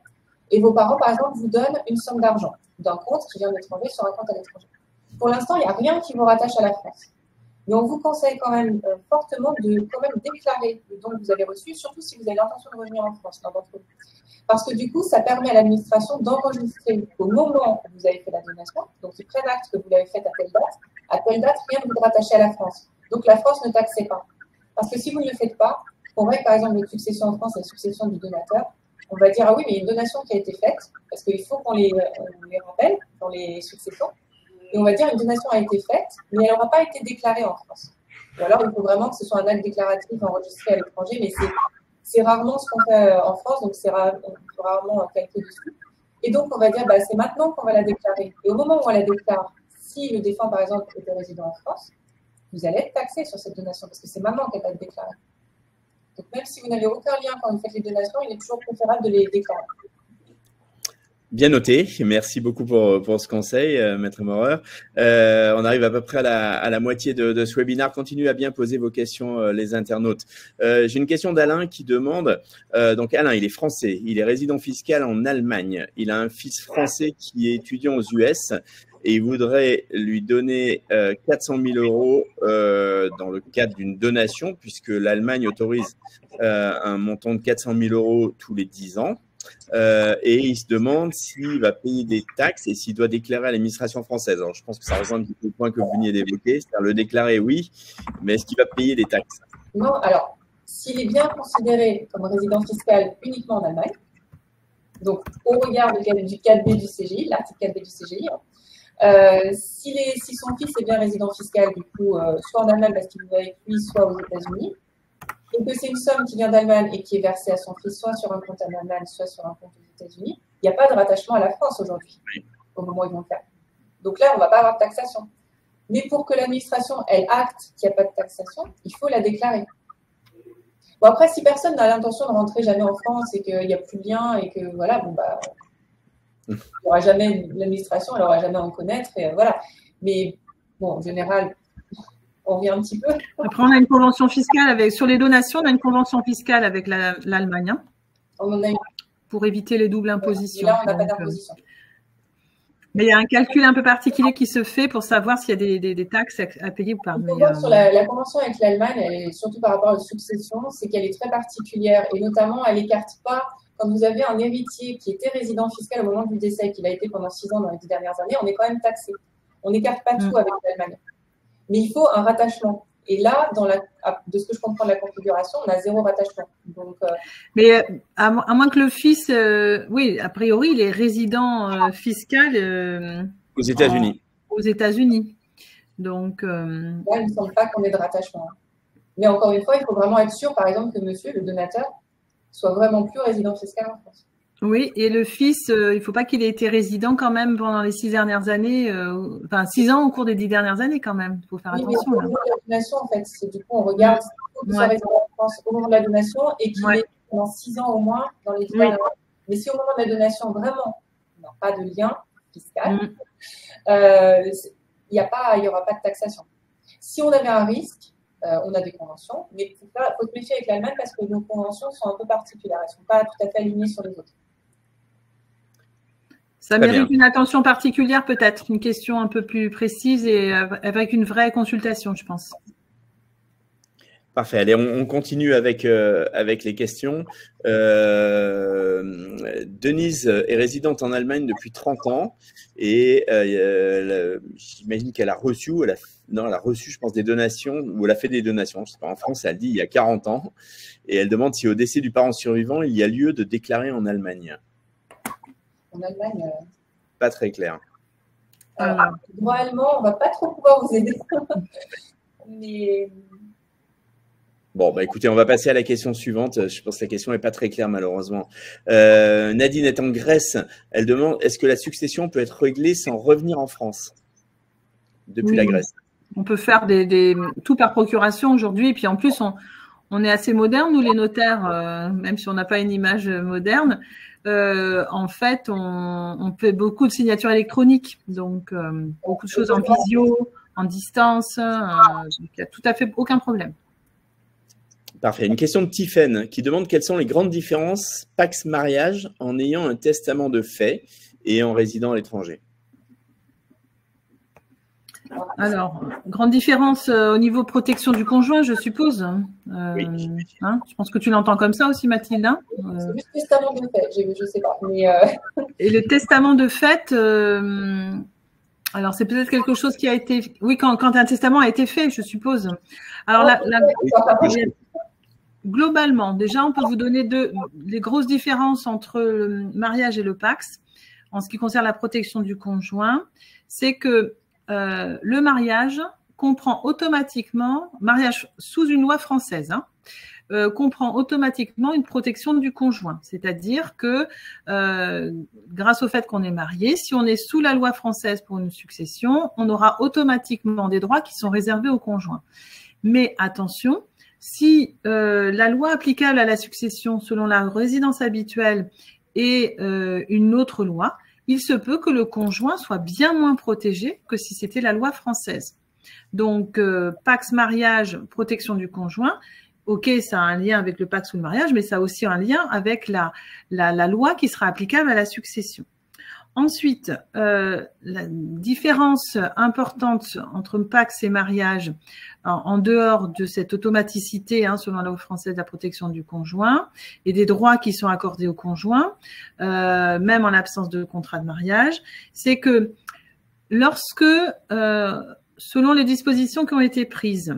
et vos parents, par exemple, vous donnent une somme d'argent d'un compte qui vient de l'étranger sur un compte à l'étranger. Pour l'instant, il n'y a rien qui vous rattache à la France. Mais on vous conseille quand même fortement de quand même déclarer le don que vous avez reçu, surtout si vous avez l'intention de revenir en France, dans votre vie. Parce que du coup, ça permet à l'administration d'enregistrer au moment où vous avez fait la donation, donc ils prennent acte que vous l'avez faite à telle date, rien ne vous rattache à la France. Donc la France ne taxez pas. Parce que si vous ne le faites pas, pour vrai, par exemple, votre succession en France et la succession du donateur, on va dire, ah oui, mais il y a une donation qui a été faite, parce qu'il faut qu'on les rappelle dans les successions, et on va dire, une donation a été faite, mais elle n'aura pas été déclarée en France. Ou alors, il faut vraiment que ce soit un acte déclaratif enregistré à l'étranger, mais c'est rarement ce qu'on fait en France, donc on peut rarement calquer dessus. Et donc, on va dire, bah, c'est maintenant qu'on va la déclarer. Et au moment où on la déclare, si le défunt, par exemple, était résident en France, vous allez être taxé sur cette donation, parce que c'est maintenant qu'elle va être déclarée. Donc, même si vous n'avez aucun lien quand vous faites les donations, il est toujours préférable de les déclarer. Bien noté, merci beaucoup pour ce conseil, Maître Maurer. On arrive à peu près à la moitié de ce webinaire. Continuez à bien poser vos questions, les internautes. J'ai une question d'Alain qui demande, donc Alain, il est français, il est résident fiscal en Allemagne. Il a un fils français qui est étudiant aux US et il voudrait lui donner 400 000 € dans le cadre d'une donation, puisque l'Allemagne autorise un montant de 400 000 € tous les 10 ans. Et il se demande s'il va payer des taxes et s'il doit déclarer à l'administration française. Alors, je pense que ça rejoint un petit peu le point que vous veniez d'évoquer, c'est-à-dire le déclarer, oui, mais est-ce qu'il va payer des taxes? Non, alors, s'il est bien considéré comme résident fiscal uniquement en Allemagne, donc au regard du 4B du CGI, l'article 4B du CGI, si son fils est bien résident fiscal, du coup, soit en Allemagne parce qu'il vit avec lui, soit aux États-Unis, et que c'est une somme qui vient d'Allemagne et qui est versée à son fils, soit sur un compte en Allemagne, soit sur un compte aux États-Unis, il n'y a pas de rattachement à la France aujourd'hui, au moment où ils vont le faire. Donc là, on ne va pas avoir de taxation. Mais pour que l'administration, elle acte qu'il n'y a pas de taxation, il faut la déclarer. Bon, après, si personne n'a l'intention de rentrer jamais en France et qu'il n'y a plus de lien et que, voilà, bon, bah, il n'y aura jamais l'administration, elle n'aura jamais à en connaître, et voilà. Mais, bon, en général, on revient un petit peu. Après, on a une convention fiscale sur les donations, on a une convention fiscale avec l'Allemagne. Hein, on en a une. Pour éviter les doubles impositions. Et là, on n'a pas d'imposition. Mais il y a un calcul un peu particulier qui se fait pour savoir s'il y a des taxes à payer ou pas. Sur la convention avec l'Allemagne, surtout par rapport aux successions, c'est qu'elle est très particulière et notamment, elle n'écarte pas, quand vous avez un héritier qui était résident fiscal au moment du décès, qu'il a été pendant 6 ans dans les 10 dernières années, on est quand même taxé. On n'écarte pas tout avec l'Allemagne. Mais il faut un rattachement. Et là, de ce que je comprends de la configuration, on a 0 rattachement. Donc, mais à moins que le fils, oui, a priori, il est résident fiscal aux États-Unis. Aux États-Unis. Donc, là, il ne me semble pas qu'on ait de rattachement. Mais encore une fois, il faut vraiment être sûr, par exemple, que monsieur, le donateur, soit vraiment plus résident fiscal en France. Oui, et le fils, il ne faut pas qu'il ait été résident quand même pendant les 6 dernières années, enfin 6 ans au cours des 10 dernières années quand même. Il faut faire attention. Au moment de la donation, en fait, du coup, on regarde qu'il soit résident en France au moment de la donation et qu'il est pendant 6 ans au moins dans les 10 dernières années. Mais si au moment de la donation, vraiment, on n'a pas de lien fiscal, il n'y aura pas de taxation. Si on avait un risque, on a des conventions, mais il faut se méfier avec l'Allemagne parce que nos conventions sont un peu particulières. Elles ne sont pas tout à fait alignées sur les autres. Ça mérite une attention particulière peut-être, une question un peu plus précise et avec une vraie consultation, je pense. Parfait. Allez, on continue avec les questions. Denise est résidente en Allemagne depuis 30 ans et j'imagine qu'elle a reçu, elle a reçu, je pense, des donations ou elle a fait des donations. Je sais pas, en France, elle dit il y a 40 ans et elle demande si au décès du parent survivant, il y a lieu de déclarer en Allemagne. En Allemagne, pas très clair. Droit allemand, on ne va pas trop pouvoir vous aider. Mais... Bon, bah écoutez, on va passer à la question suivante. Je pense que la question n'est pas très claire, malheureusement. Nadine est en Grèce. Elle demande, est-ce que la succession peut être réglée sans revenir en France depuis la Grèce? On peut faire tout par procuration aujourd'hui. Et puis en plus, on est assez moderne, nous les notaires, même si on n'a pas une image moderne. En fait, on fait beaucoup de signatures électroniques. Donc, beaucoup de choses en visio, en distance. Donc, il n'y a tout à fait aucun problème. Parfait. Une question de Tiffaine qui demande quelles sont les grandes différences Pax mariage en ayant un testament de fait et en résidant à l'étranger. Alors, grande différence au niveau protection du conjoint, je suppose. Oui. Je pense que tu l'entends comme ça aussi, Mathilde. C'est juste le testament de fait, je ne sais pas. Mais Et le testament de fait, alors c'est peut-être quelque chose qui a été… Oui, quand un testament a été fait, je suppose. Alors, globalement, déjà, on peut vous donner les grosses différences entre le mariage et le Pacs en ce qui concerne la protection du conjoint. C'est que le mariage comprend automatiquement, mariage sous une loi française, comprend automatiquement une protection du conjoint. C'est-à-dire que grâce au fait qu'on est marié, si on est sous la loi française pour une succession, on aura automatiquement des droits qui sont réservés au conjoint. Mais attention, si la loi applicable à la succession selon la résidence habituelle est une autre loi, il se peut que le conjoint soit bien moins protégé que si c'était la loi française. Donc, Pacs mariage, protection du conjoint, ok, ça a un lien avec le Pacs ou le mariage, mais ça a aussi un lien avec la loi qui sera applicable à la succession. Ensuite, la différence importante entre Pacs et mariage, en dehors de cette automaticité, selon la loi française de la protection du conjoint, et des droits qui sont accordés au conjoint, même en l'absence de contrat de mariage, c'est que lorsque, selon les dispositions qui ont été prises,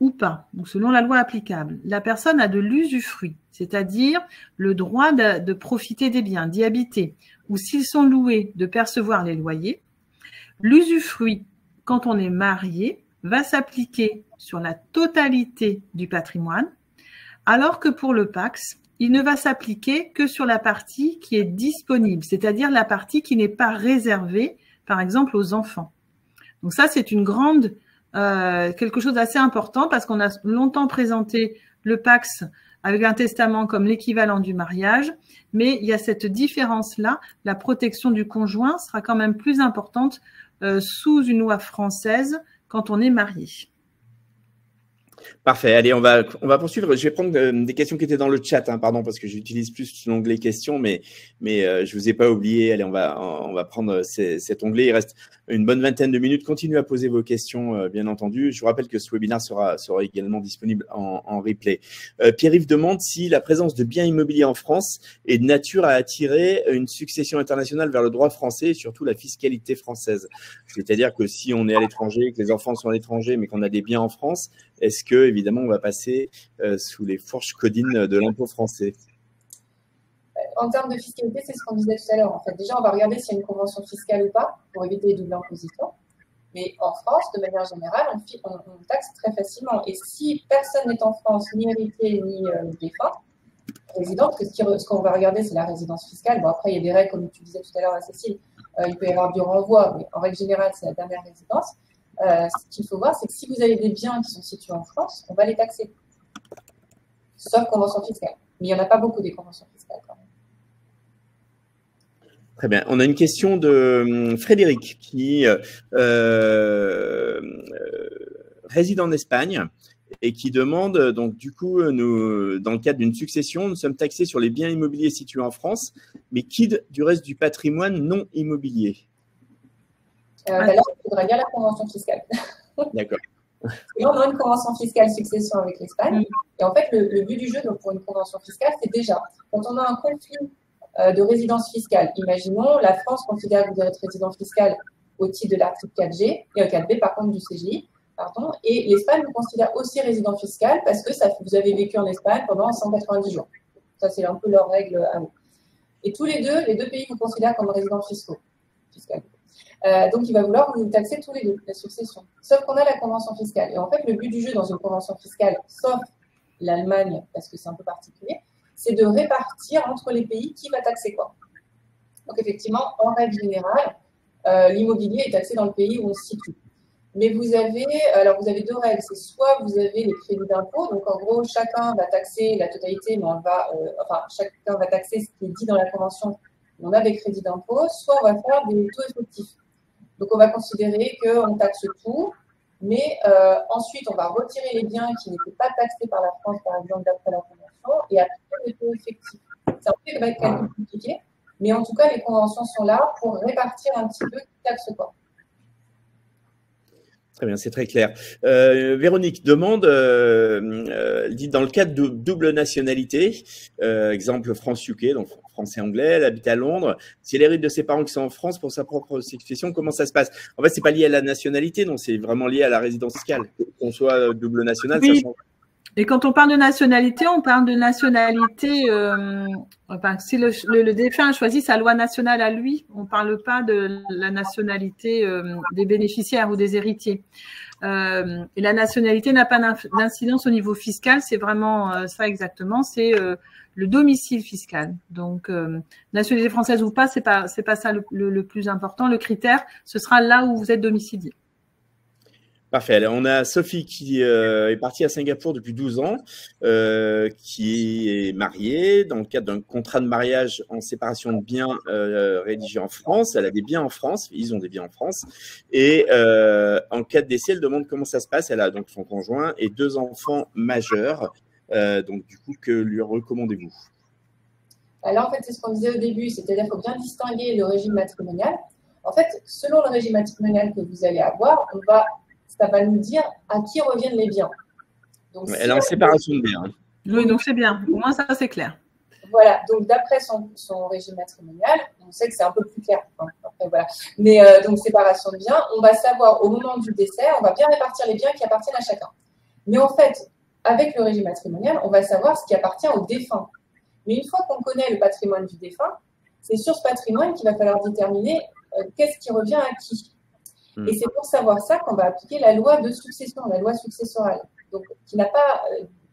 ou pas, donc selon la loi applicable, la personne a de l'usufruit, c'est-à-dire le droit de profiter des biens, d'y habiter, ou s'ils sont loués, de percevoir les loyers. L'usufruit, quand on est marié, va s'appliquer sur la totalité du patrimoine, alors que pour le Pacs, il ne va s'appliquer que sur la partie qui est disponible, c'est-à-dire la partie qui n'est pas réservée, par exemple, aux enfants. Donc ça, c'est une grande, quelque chose d'assez important parce qu'on a longtemps présenté le Pacs avec un testament comme l'équivalent du mariage, mais il y a cette différence-là, la protection du conjoint sera quand même plus importante sous une loi française quand on est marié. Parfait. Allez, on va poursuivre. Je vais prendre des questions qui étaient dans le chat, pardon, parce que j'utilise plus l'onglet questions, mais je vous ai pas oublié. Allez, on va prendre cet onglet. Il reste une bonne vingtaine de minutes. Continuez à poser vos questions, bien entendu. Je vous rappelle que ce webinaire sera également disponible en replay. Pierre-Yves demande si la présence de biens immobiliers en France est de nature à attirer une succession internationale vers le droit français et surtout la fiscalité française. C'est-à-dire que si on est à l'étranger, que les enfants sont à l'étranger, mais qu'on a des biens en France, est-ce que, évidemment, on va passer sous les fourches codines de l'impôt français? En termes de fiscalité, c'est ce qu'on disait tout à l'heure. En fait, déjà, on va regarder s'il y a une convention fiscale ou pas pour éviter les doubles impositions. Mais en France, de manière générale, on taxe très facilement. Et si personne n'est en France, ni héritier, ni défunt, résident, parce que ce qu'on va regarder, c'est la résidence fiscale. Bon, après, il y a des règles, comme tu disais tout à l'heure, Cécile, il peut y avoir du renvoi, mais en règle générale, c'est la dernière résidence. Ce qu'il faut voir, c'est que si vous avez des biens qui sont situés en France, on va les taxer. Sauf convention fiscale. Mais il n'y en a pas beaucoup des conventions fiscales quand même. Très bien. On a une question de Frédéric qui réside en Espagne et qui demande, donc du coup, nous, dans le cadre d'une succession, nous sommes taxés sur les biens immobiliers situés en France, mais quid du reste du patrimoine non immobilier? Là, il faudra lire la convention fiscale. D'accord. Et on a une convention fiscale succession avec l'Espagne. Et en fait, le but du jeu donc, pour une convention fiscale, c'est déjà, quand on a un conflit de résidence fiscale, imaginons, la France considère que vous êtes résident fiscal au titre de l'article 4G, et 4B par contre du CGI, pardon, et l'Espagne vous considère aussi résident fiscal parce que vous avez vécu en Espagne pendant 190 jours. Ça, c'est un peu leur règle à nous. Et tous les deux pays vous considèrent comme résidents fiscaux. Donc, il va vouloir vous taxer tous les deux, la succession. Sauf qu'on a la convention fiscale. Et en fait, le but du jeu dans une convention fiscale, sauf l'Allemagne, parce que c'est un peu particulier, c'est de répartir entre les pays qui va taxer quoi. Donc, effectivement, en règle générale, l'immobilier est taxé dans le pays où on se situe. Mais vous avez deux règles. C'est soit vous avez les crédits d'impôt, donc en gros, chacun va taxer la totalité, mais chacun va taxer ce qui est dit dans la convention, on a des crédits d'impôt, soit on va faire des taux effectifs. Donc on va considérer qu'on taxe tout, mais ensuite on va retirer les biens qui n'étaient pas taxés par la France, par exemple, d'après la convention, et appliquer les taux effectifs. C'est un peu va être calcul compliqué, mais en tout cas, les conventions sont là pour répartir un petit peu qui taxe quoi. Très bien, c'est très clair. Véronique demande, dit dans le cadre de double nationalité, exemple France-UK, donc français-anglais, elle habite à Londres. Si elle hérite de ses parents qui sont en France pour sa propre succession, comment ça se passe? En fait, c'est pas lié à la nationalité, non, c'est vraiment lié à la résidence fiscale. Qu'on soit double national, oui. Ça change. Et quand on parle de nationalité, on parle de nationalité. Si le défunt choisit sa loi nationale à lui, on ne parle pas de la nationalité des bénéficiaires ou des héritiers. Et la nationalité n'a pas d'incidence au niveau fiscal. C'est vraiment ça exactement. C'est le domicile fiscal. Donc, nationalité française ou pas, c'est pas ça le plus important. Le critère, ce sera là où vous êtes domicilié. Parfait. On a Sophie qui est partie à Singapour depuis 12 ans, qui est mariée dans le cadre d'un contrat de mariage en séparation de biens rédigé en France. Elle a des biens en France, ils ont des biens en France. Et en cas de décès, elle demande comment ça se passe. Elle a donc son conjoint et 2 enfants majeurs. Donc, du coup, que lui recommandez-vous? Alors, en fait, c'est ce qu'on disait au début, c'est-à-dire qu'il faut bien distinguer le régime matrimonial. En fait, selon le régime matrimonial que vous allez avoir, ça va nous dire à qui reviennent les biens. Donc, elle est en séparation de biens. Oui, donc c'est bien. Au moins, ça, c'est clair. Voilà. Donc, d'après son régime matrimonial, on sait que c'est un peu plus clair. Après, voilà. Mais donc, séparation de biens, on va savoir au moment du décès, on va bien répartir les biens qui appartiennent à chacun. Mais en fait, avec le régime matrimonial, on va savoir ce qui appartient au défunt. Mais une fois qu'on connaît le patrimoine du défunt, c'est sur ce patrimoine qu'il va falloir déterminer qu'est-ce qui revient à qui. Et c'est pour savoir ça qu'on va appliquer la loi de succession, la loi successorale, donc qui n'a pas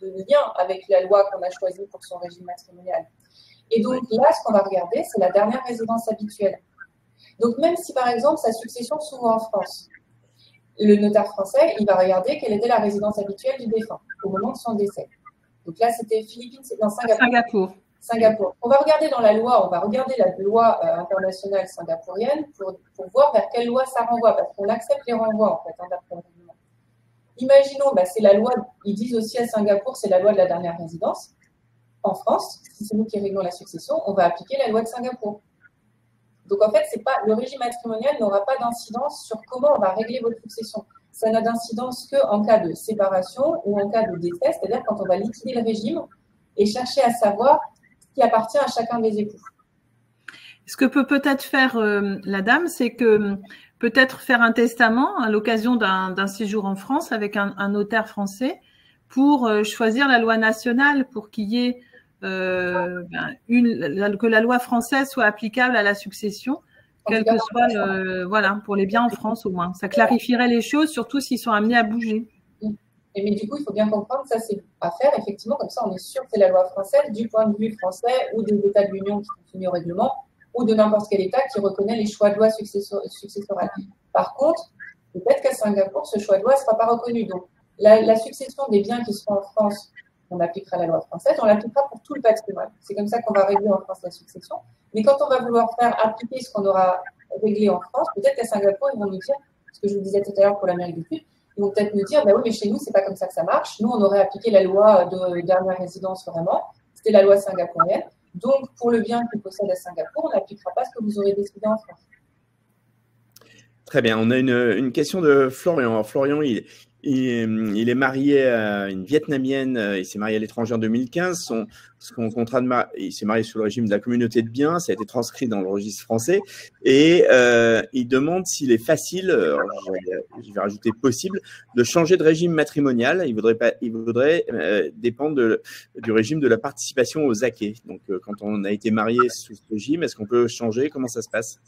de lien avec la loi qu'on a choisie pour son régime matrimonial. Et donc là, ce qu'on va regarder, c'est la dernière résidence habituelle. Donc même si par exemple sa succession s'ouvre en France, le notaire français, il va regarder quelle était la résidence habituelle du défunt au moment de son décès. Donc là, c'était Philippines, c'est dans Singapour. On va regarder dans la loi, on va regarder la loi internationale singapourienne pour voir vers quelle loi ça renvoie, parce qu'on accepte les renvois, en fait, d'après le règlement. Imaginons, c'est la loi, ils disent aussi à Singapour, c'est la loi de la dernière résidence. En France, si c'est nous qui réglons la succession, on va appliquer la loi de Singapour. Donc, en fait, le régime matrimonial n'aura pas d'incidence sur comment on va régler votre succession. Ça n'a d'incidence qu'en cas de séparation ou en cas de décès, c'est-à-dire quand on va liquider le régime et chercher à savoir qui appartient à chacun des époux. Ce que peut-être faire la dame, c'est que peut-être faire un testament à l'occasion d'un séjour en France avec un notaire français pour choisir la loi nationale pour qu'il y ait que la loi française soit applicable à la succession, quel que soit voilà, pour les biens en France au moins. Ça clarifierait les choses, surtout s'ils sont amenés à bouger. Mais du coup, il faut bien comprendre que ça, c'est à faire, effectivement, comme ça, on est sûr que c'est la loi française du point de vue français ou des États de l'Union qui sont soumis au règlement ou de n'importe quel État qui reconnaît les choix de loi successorale. Par contre, peut-être qu'à Singapour, ce choix de loi ne sera pas reconnu. Donc, la succession des biens qui seront en France, on appliquera la loi française, on l'appliquera pour tout le patrimoine. C'est comme ça qu'on va régler en France la succession. Mais quand on va vouloir faire appliquer ce qu'on aura réglé en France, peut-être qu'à Singapour, ils vont nous dire, ce que je vous disais tout à l'heure pour l'Amérique du Sud, ils vont peut-être nous dire, oui, mais chez nous, c'est pas comme ça que ça marche. Nous, on aurait appliqué la loi de dernière résidence vraiment. C'était la loi singapourienne. Donc, pour le bien qu'ils possèdent à Singapour, on n'appliquera pas ce que vous aurez décidé en France. Très bien. On a une question de Florian. Alors, Florian, il est marié à une Vietnamienne. Il s'est marié à l'étranger en 2015. Il s'est marié sous le régime de la communauté de biens. Ça a été transcrit dans le registre français. Et il demande s'il est facile, je vais rajouter possible, de changer de régime matrimonial. Il voudrait dépendre du régime de la participation aux acquêts. Donc, quand on a été marié sous ce régime, est-ce qu'on peut changer? Comment ça se passe?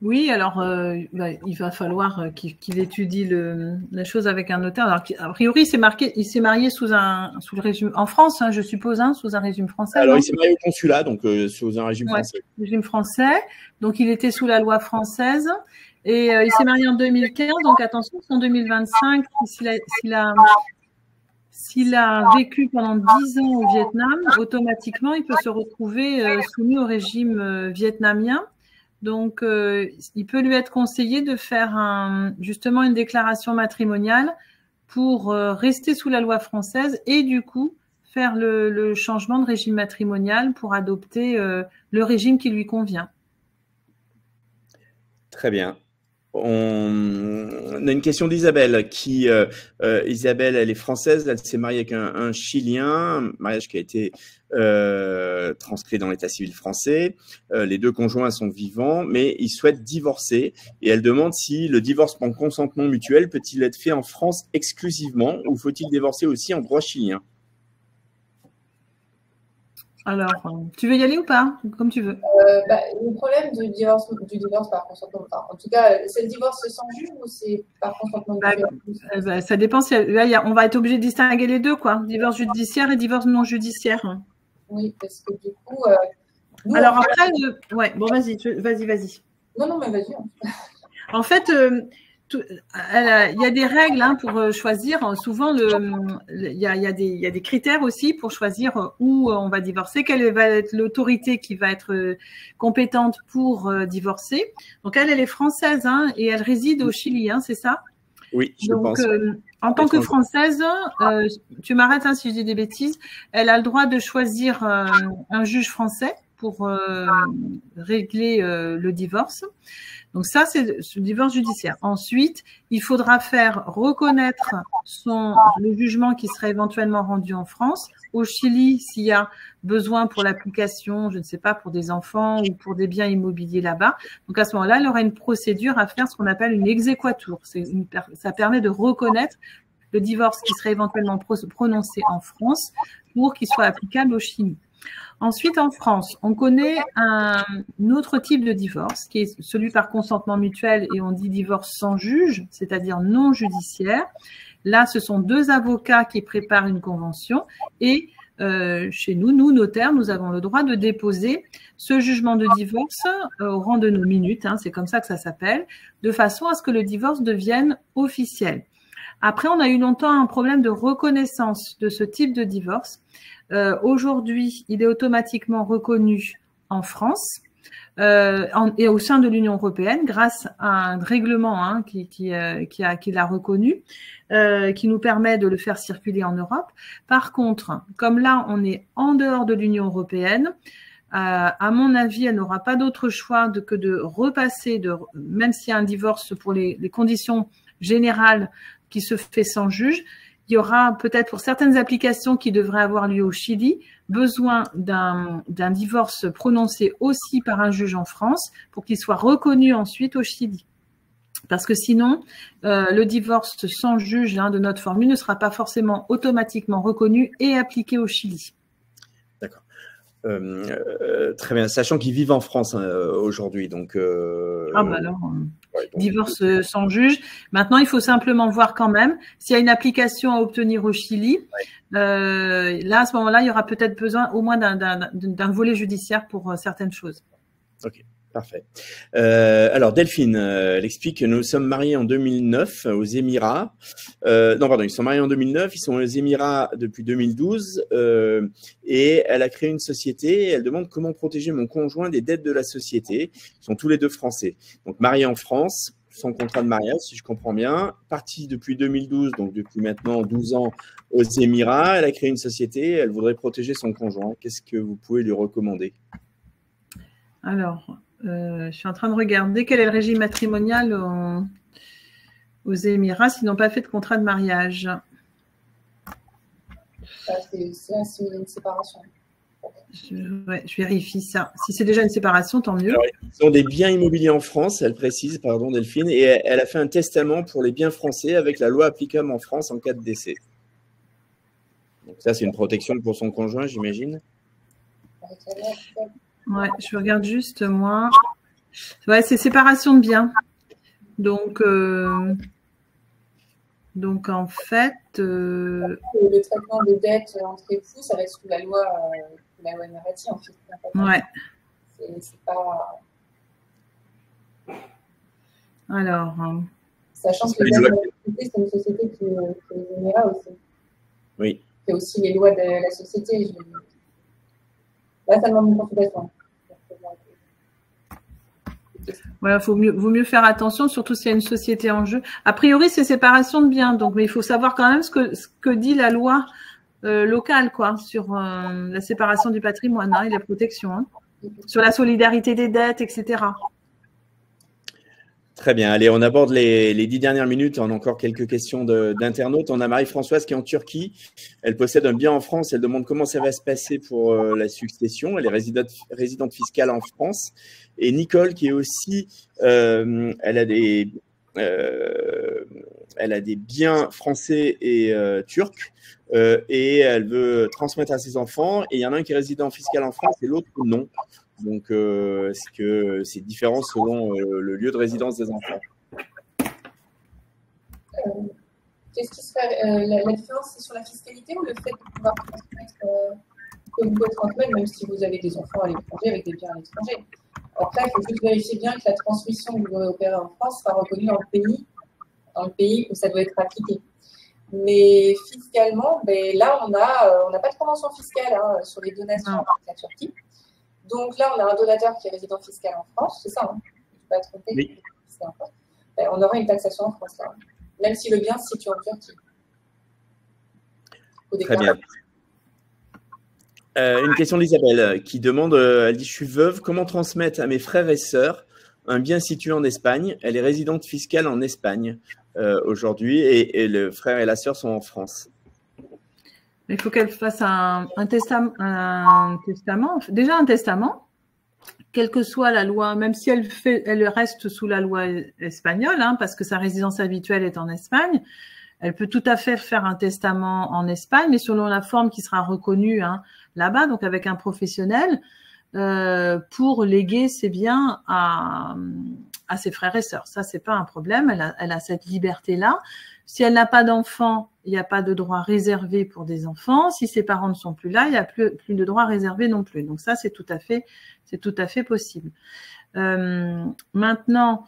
Oui, alors il va falloir qu'il étudie la chose avec un notaire. Alors, a priori, il s'est marié sous le régime en France, je suppose, sous un régime français. Alors, il s'est marié au consulat, donc sous un régime français. Régime français. Donc, il était sous la loi française. Et il s'est marié en 2015, donc attention, en 2025, s'il a vécu pendant 10 ans au Vietnam, automatiquement, il peut se retrouver soumis au régime vietnamien. Donc, il peut lui être conseillé de faire justement une déclaration matrimoniale pour rester sous la loi française et du coup faire le changement de régime matrimonial pour adopter le régime qui lui convient. Très bien. On a une question d'Isabelle Isabelle, elle est française, elle s'est mariée avec un Chilien, un mariage qui a été transcrit dans l'état civil français. Les deux conjoints sont vivants, mais ils souhaitent divorcer et elle demande si le divorce en consentement mutuel peut-il être fait en France exclusivement ou faut-il divorcer aussi en droit chilien? Alors, tu veux y aller ou pas? Comme tu veux. Le problème du divorce par consentement, en tout cas, c'est le divorce sans juge ou c'est par consentement mutuel? Ça dépend. On va être obligé de distinguer les deux, quoi. Divorce judiciaire et divorce non judiciaire. Oui, parce que du coup… alors après, ouais, bon, vas-y. Non, mais vas-y. En fait… il y a des règles pour choisir. Souvent, il y a des critères aussi pour choisir où on va divorcer, quelle va être l'autorité qui va être compétente pour divorcer. Donc, elle est française et elle réside au Chili, c'est ça? Oui, je pense. En tant que Française, tu m'arrêtes si je dis des bêtises, elle a le droit de choisir un juge français pour régler le divorce. Donc ça, c'est le divorce judiciaire. Ensuite, il faudra faire reconnaître le jugement qui serait éventuellement rendu en France. Au Chili, s'il y a besoin pour l'application, je ne sais pas, pour des enfants ou pour des biens immobiliers là-bas. Donc à ce moment-là, elle aura une procédure à faire, ce qu'on appelle une exéquatur. Ça permet de reconnaître le divorce qui serait éventuellement prononcé en France pour qu'il soit applicable au Chili. Ensuite, en France, on connaît un autre type de divorce qui est celui par consentement mutuel et on dit divorce sans juge, c'est-à-dire non judiciaire. Là, ce sont deux avocats qui préparent une convention et chez nous, notaires, nous avons le droit de déposer ce jugement de divorce au rang de nos minutes, c'est comme ça que ça s'appelle, de façon à ce que le divorce devienne officiel. Après, on a eu longtemps un problème de reconnaissance de ce type de divorce. Aujourd'hui, il est automatiquement reconnu en France et au sein de l'Union européenne grâce à un règlement qui l'a reconnu, qui nous permet de le faire circuler en Europe. Par contre, comme là, on est en dehors de l'Union européenne, à mon avis, elle n'aura pas d'autre choix que de repasser, même s'il y a un divorce pour les conditions générales qui se fait sans juge, il y aura peut-être pour certaines applications qui devraient avoir lieu au Chili, besoin d'un divorce prononcé aussi par un juge en France pour qu'il soit reconnu ensuite au Chili. Parce que sinon, le divorce sans juge de notre formule ne sera pas forcément automatiquement reconnu et appliqué au Chili. D'accord. Très bien, sachant qu'ils vivent en France aujourd'hui, donc… divorce sans juge. Maintenant, il faut simplement voir quand même s'il y a une application à obtenir au Chili. Là, à ce moment-là, il y aura peut-être besoin au moins d'un volet judiciaire pour certaines choses. Ok. Parfait. Alors, Delphine, elle explique que nous sommes mariés en 2009 aux Émirats. Ils sont mariés en 2009, ils sont aux Émirats depuis 2012 et elle a créé une société. Elle demande comment protéger mon conjoint des dettes de la société. Ils sont tous les deux français. Donc, mariés en France, sans contrat de mariage, si je comprends bien. Partie depuis 2012, donc depuis maintenant 12 ans aux Émirats. Elle a créé une société. Elle voudrait protéger son conjoint. Qu'est-ce que vous pouvez lui recommander? Alors… je suis en train de regarder quel est le régime matrimonial aux Émirats s'ils n'ont pas fait de contrat de mariage. C'est une séparation. Je vérifie ça. Si c'est déjà une séparation, tant mieux. Alors, ils ont des biens immobiliers en France, elle précise, pardon Delphine, et elle a fait un testament pour les biens français avec la loi applicable en France en cas de décès. Donc ça, c'est une protection pour son conjoint, j'imagine. Ouais, je regarde juste, moi. Ouais, c'est séparation de biens. Donc en fait… Le traitement de dette entre époux, ça va être sous la loi Marati, en fait. Ouais. C'est pas… Alors, sachant que les société, c'est une société qui est les Émirats aussi. Oui. C'est aussi les lois de la société. Là, ça demande une consultation. Voilà, vaut mieux faire attention, surtout s'il y a une société en jeu. A priori, c'est séparation de biens, donc mais il faut savoir quand même ce que dit la loi locale, quoi, sur la séparation du patrimoine et la protection, hein, sur la solidarité des dettes, etc. Très bien. Allez, on aborde les 10 dernières minutes. On a encore quelques questions d'internautes. On a Marie-Françoise qui est en Turquie. Elle possède un bien en France. Elle demande comment ça va se passer pour la succession. Elle est résidente fiscale en France. Et Nicole qui est aussi, elle a des biens français et turcs. Et elle veut transmettre à ses enfants. Et il y en a un qui est résident fiscal en France et l'autre non. Donc, c'est différent selon le lieu de résidence des enfants. Qu'est-ce qui serait la différence, c'est sur la fiscalité ou le fait de pouvoir transmettre, que vous pouvez transmettre même si vous avez des enfants à l'étranger avec des biens à l'étranger. Après, il faut juste vérifier bien que la transmission que vous aurez opérée en France sera reconnue dans le pays où ça doit être appliqué. Mais fiscalement, là, on n'a pas de convention fiscale sur les donations avec la Turquie. Donc là, on a un donateur qui est résident fiscal en France, c'est ça, hein, je ne vais pas tromper. Oui. On aura une taxation en France, là, même si le bien se situe en Turquie. Très bien. Une question d'Isabelle qui demande, elle dit « Je suis veuve, comment transmettre à mes frères et sœurs un bien situé en Espagne? Elle est résidente fiscale en Espagne aujourd'hui et le frère et la sœur sont en France. » Il faut qu'elle fasse un testament. Déjà un testament, quelle que soit la loi, même si elle reste sous la loi espagnole, parce que sa résidence habituelle est en Espagne, elle peut tout à fait faire un testament en Espagne, mais selon la forme qui sera reconnue là-bas, donc avec un professionnel, pour léguer ses biens à ses frères et sœurs. Ça, c'est pas un problème. Elle a cette liberté-là. Si elle n'a pas d'enfants, il n'y a pas de droit réservé pour des enfants. Si ses parents ne sont plus là, il n'y a plus de droit réservé non plus. Donc ça, c'est tout à fait possible. Maintenant,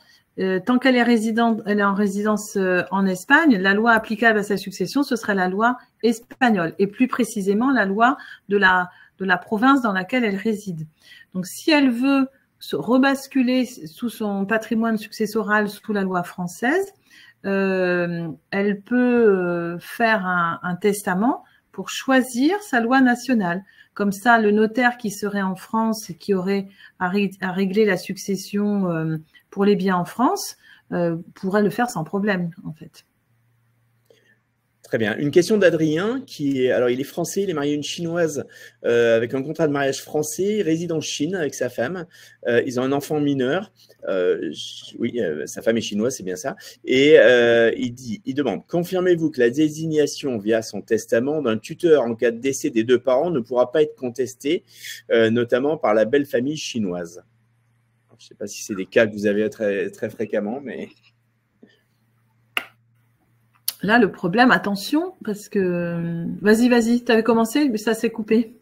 tant qu'elle est résidente, elle est en résidence en Espagne, la loi applicable à sa succession, ce serait la loi espagnole et plus précisément la loi de la province dans laquelle elle réside. Donc, si elle veut se rebasculer sous son patrimoine successoral sous la loi française, elle peut faire un testament pour choisir sa loi nationale. Comme ça, le notaire qui serait en France et qui aurait à régler la succession pour les biens en France pourrait le faire sans problème, en fait. Très bien. Une question d'Adrien alors il est français, il est marié à une chinoise avec un contrat de mariage français, il réside en Chine avec sa femme. Ils ont un enfant mineur. Oui, sa femme est chinoise, c'est bien ça. Et il demande, confirmez-vous que la désignation via son testament d'un tuteur en cas de décès des deux parents ne pourra pas être contestée, notamment par la belle famille chinoise? Alors, je ne sais pas si c'est des cas que vous avez très, très fréquemment, mais… Là, le problème, attention, parce que… Vas-y, tu avais commencé, mais ça s'est coupé.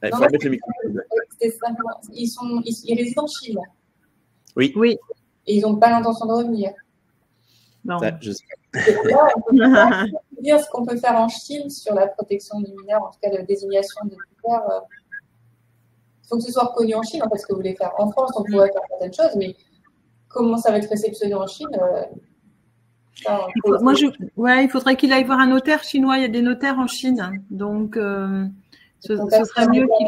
Il faut mettre le micro. Ils résident en Chine. Oui. Et ils n'ont pas l'intention de revenir. Non. Ça, je sais. Là, on peut dire ce qu'on peut faire en Chine sur la protection du mineur, en tout cas la désignation des tuteurs. Il faut que ce soit reconnu en Chine, en fait, ce que vous voulez faire. En France, on pourrait faire certaines choses, mais comment ça va être réceptionné en Chine il faudrait qu'il aille voir un notaire chinois. Il y a des notaires en Chine, donc ce serait mieux qu'il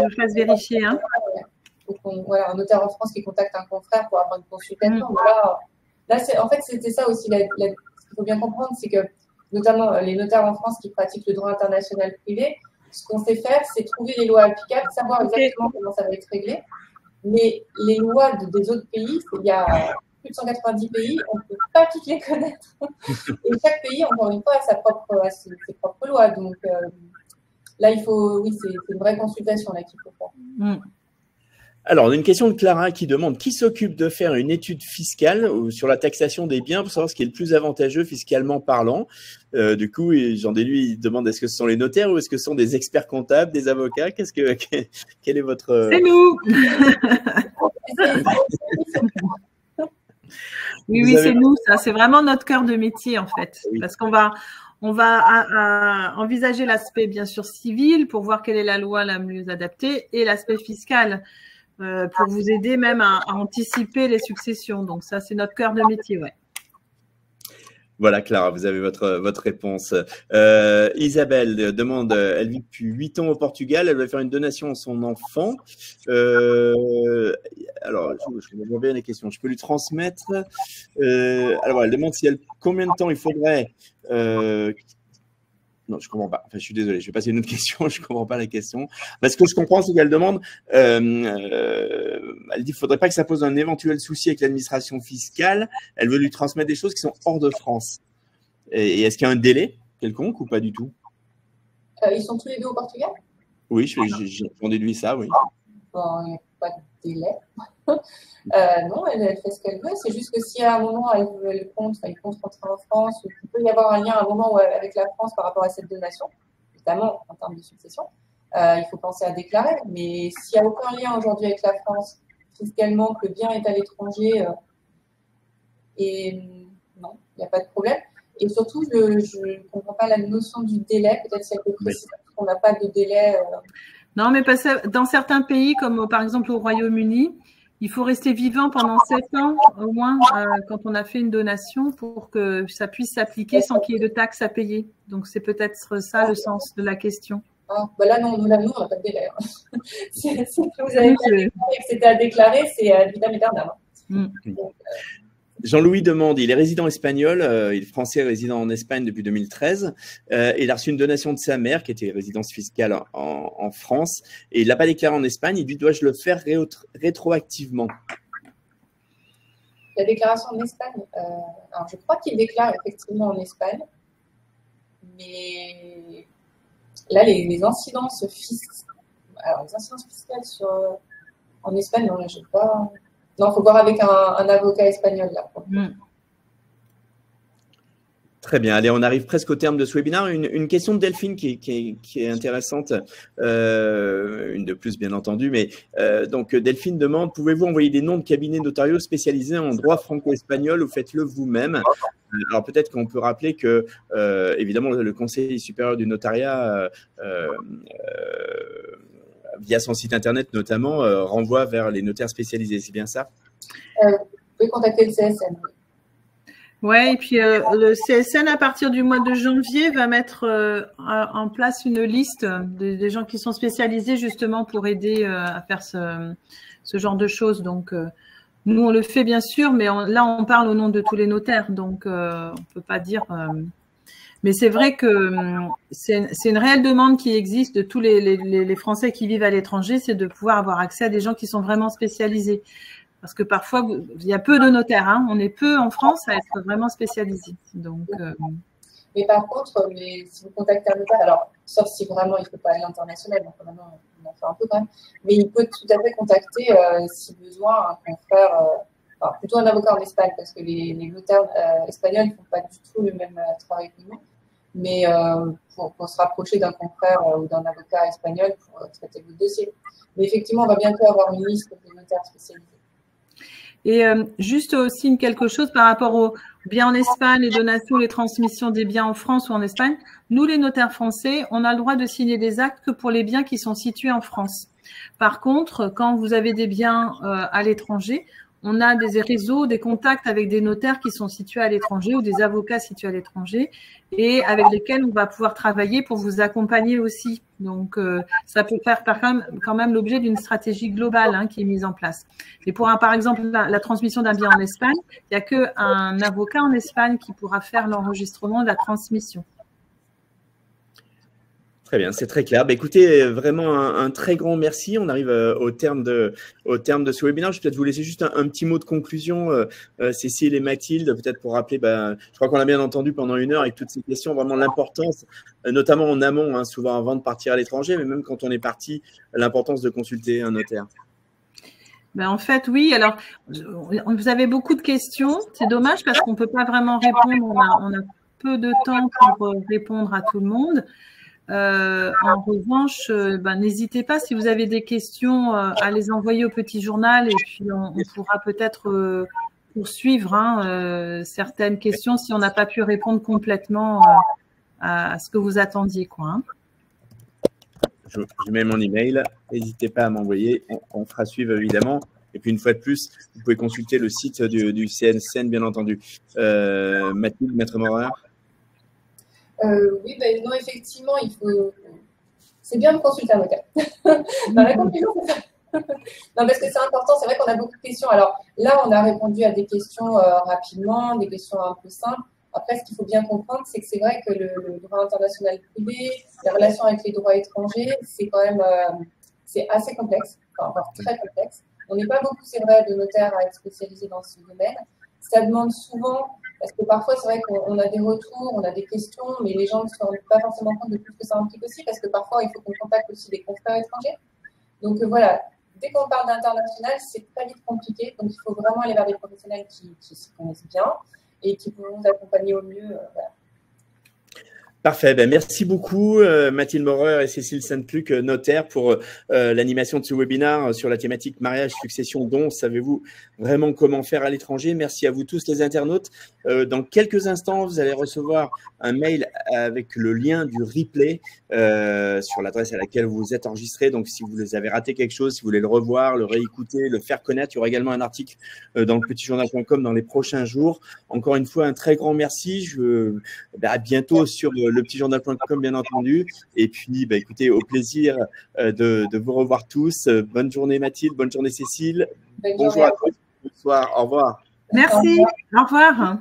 le fasse vérifier. Un notaire en France qui contacte un confrère pour avoir une consultation. Là, en fait, c'était ça aussi. Ce qu'il faut bien comprendre, c'est que notamment les notaires en France qui pratiquent le droit international privé, ce qu'on sait faire, c'est trouver les lois applicables, savoir exactement comment ça va être réglé. Mais les lois des autres pays, il y a plus de 190 pays, on ne peut pas toutes les connaître. Et chaque pays, encore une fois, a ses propres lois. Donc là, c'est une vraie consultation là qu'il faut faire. Alors, on a une question de Clara qui demande qui s'occupe de faire une étude fiscale sur la taxation des biens pour savoir ce qui est le plus avantageux fiscalement parlant. Du coup, j'en déduis, il demande est-ce que ce sont les notaires ou est-ce que ce sont des experts comptables, des avocats? Quel est votre… C'est nous. Oui, c'est nous, ça. C'est vraiment notre cœur de métier, en fait. Oui. Parce qu'on va envisager l'aspect, bien sûr, civil pour voir quelle est la loi la mieux adaptée et l'aspect fiscal pour vous aider même à anticiper les successions. Donc, ça, c'est notre cœur de métier, ouais. Voilà, Clara, vous avez votre réponse. Isabelle demande, elle vit depuis 8 ans au Portugal, elle va faire une donation à son enfant. Alors, je vois bien les questions, je peux lui transmettre. Alors, elle demande combien de temps il faudrait... Non, je ne comprends pas. Enfin, je suis désolé, je vais passer à une autre question. Je ne comprends pas la question. Parce que ce que je comprends, c'est qu'elle demande, elle dit qu'il ne faudrait pas que ça pose un éventuel souci avec l'administration fiscale. Elle veut lui transmettre des choses qui sont hors de France. Et est-ce qu'il y a un délai quelconque ou pas du tout? Ils sont tous les deux au Portugal? Oui, j'en déduis ça, oui. Bon, il n'y a pas de délai. Non, elle fait ce qu'elle veut. C'est juste que si à un moment elle compte rentrer en France, il peut y avoir un lien à un moment avec la France par rapport à cette donation, notamment en termes de succession, il faut penser à déclarer. Mais s'il n'y a aucun lien aujourd'hui avec la France, fiscalement, que le bien est à l'étranger, et non, il n'y a pas de problème. Et surtout, je ne comprends pas la notion du délai. Peut-être si elle peut préciser qu'on n'a pas de délai. Non, mais parce que dans certains pays, comme par exemple au Royaume-Uni, il faut rester vivant pendant 7 ans au moins quand on a fait une donation pour que ça puisse s'appliquer sans qu'il y ait de taxes à payer. Donc, c'est peut-être ça le sens de la question. Ah, bah là, non, nous, on n'a pas de délai. Si vous avez pas déclaré que c'était à déclarer, c'est à vitam aeternam. Jean-Louis demande, il est résident espagnol, il est français résident en Espagne depuis 2013. Il a reçu une donation de sa mère qui était résidence fiscale en France et il ne l'a pas déclaré en Espagne. Il dit, dois-je le faire rétroactivement? La déclaration en Espagne, alors je crois qu'il déclare effectivement en Espagne, mais là, les incidences fiscales, en Espagne, non, là, je n'ai pas... Non, il faut voir avec un avocat espagnol là. Très bien. Allez, on arrive presque au terme de ce webinaire. Une question de Delphine qui est intéressante, une de plus bien entendu. Mais donc Delphine demande, pouvez-vous envoyer des noms de cabinets notariaux spécialisés en droit franco-espagnol ou faites-le vous-même? Alors peut-être qu'on peut rappeler que évidemment le Conseil supérieur du notariat via son site internet notamment, renvoie vers les notaires spécialisés. C'est bien ça? Vous pouvez contacter le CSN. Oui, et puis le CSN, à partir du mois de janvier, va mettre en place une liste des gens qui sont spécialisés justement pour aider à faire ce genre de choses. Donc, nous, on le fait bien sûr, mais là, on parle au nom de tous les notaires. Donc, on ne peut pas dire... Mais c'est vrai que c'est une réelle demande qui existe de tous les Français qui vivent à l'étranger, c'est de pouvoir avoir accès à des gens qui sont vraiment spécialisés. Parce que parfois, il y a peu de notaires. Hein. On est peu en France à être vraiment spécialisés. Donc, Mais par contre, si vous contactez un notaire, alors, sauf si vraiment il ne faut pas aller à l'international, donc maintenant, on en fait un peu quand même, mais il peut tout à fait contacter, si besoin, un confrère, enfin, plutôt un avocat en Espagne, parce que les notaires espagnols ne font pas du tout le même travail que nous. Mais pour se rapprocher d'un confrère ou d'un avocat espagnol pour traiter votre dossier. Mais effectivement, on va bientôt avoir une liste de notaires spécialisés. Et juste aussi quelque chose par rapport aux biens en Espagne, les donations, les transmissions des biens en France ou en Espagne. Nous, les notaires français, on a le droit de signer des actes que pour les biens qui sont situés en France. Par contre, quand vous avez des biens à l'étranger, on a des réseaux, des contacts avec des notaires qui sont situés à l'étranger ou des avocats situés à l'étranger et avec lesquels on va pouvoir travailler pour vous accompagner aussi. Donc, ça peut faire quand même l'objet d'une stratégie globale qui est mise en place. Et pour, par exemple, la transmission d'un bien en Espagne, il n'y a qu'un avocat en Espagne qui pourra faire l'enregistrement de la transmission. Très bien, c'est très clair. Bah, écoutez, vraiment un très grand merci. On arrive au terme de ce webinaire. Je vais peut-être vous laisser juste un petit mot de conclusion, Cécile et Mathilde, peut-être pour rappeler, je crois qu'on a bien entendu pendant 1 heure avec toutes ces questions, vraiment l'importance, notamment en amont, souvent avant de partir à l'étranger, mais même quand on est parti, l'importance de consulter un notaire. En fait, oui. Alors, vous avez beaucoup de questions. C'est dommage parce qu'on ne peut pas vraiment répondre. On a peu de temps pour répondre à tout le monde. En revanche, n'hésitez pas si vous avez des questions à les envoyer au petit journal et puis on pourra peut-être poursuivre certaines questions si on n'a pas pu répondre complètement à ce que vous attendiez, quoi. Hein. Je mets mon email. N'hésitez pas à m'envoyer. On fera suivre évidemment. Et puis une fois de plus, vous pouvez consulter le site du CNCN, bien entendu. Mathilde, Maître Maurer. Oui, ben, non, effectivement, c'est bien de consulter un notaire. Dans la conclusion, c'est ça. Non, parce que c'est important, c'est vrai qu'on a beaucoup de questions. Alors là, on a répondu à des questions rapidement, des questions un peu simples. Après, ce qu'il faut bien comprendre, c'est que c'est vrai que le droit international privé, les relations avec les droits étrangers, c'est quand même c'est assez complexe, enfin, voire très complexe. On n'est pas beaucoup, c'est vrai, de notaires à être spécialisés dans ce domaine. Ça demande souvent, parce que parfois, c'est vrai qu'on a des retours, on a des questions, mais les gens ne se rendent pas forcément compte de tout ce que ça implique aussi, parce que parfois, il faut qu'on contacte aussi des confrères étrangers. Donc voilà, dès qu'on parle d'international, c'est très vite compliqué. Donc il faut vraiment aller vers des professionnels qui s'y connaissent bien et qui pourront nous accompagner au mieux. Voilà. Parfait. Ben, merci beaucoup, Mathilde Maurer et Cécile Sainte-Luc, notaire, pour l'animation de ce webinaire sur la thématique mariage, succession, dons. Savez-vous vraiment comment faire à l'étranger? Merci à vous tous, les internautes. Dans quelques instants, vous allez recevoir un mail avec le lien du replay sur l'adresse à laquelle vous vous êtes enregistré. Donc, si vous avez raté quelque chose, si vous voulez le revoir, le réécouter, le faire connaître, il y aura également un article dans le petitjournal.com dans les prochains jours. Encore une fois, un très grand merci. À bientôt sur lepetitjournal.com, bien entendu. Et puis, écoutez, au plaisir de vous revoir tous. Bonne journée, Mathilde. Bonne journée, Cécile. Bonjour à tous. Bonsoir. Au revoir. Merci. Au revoir.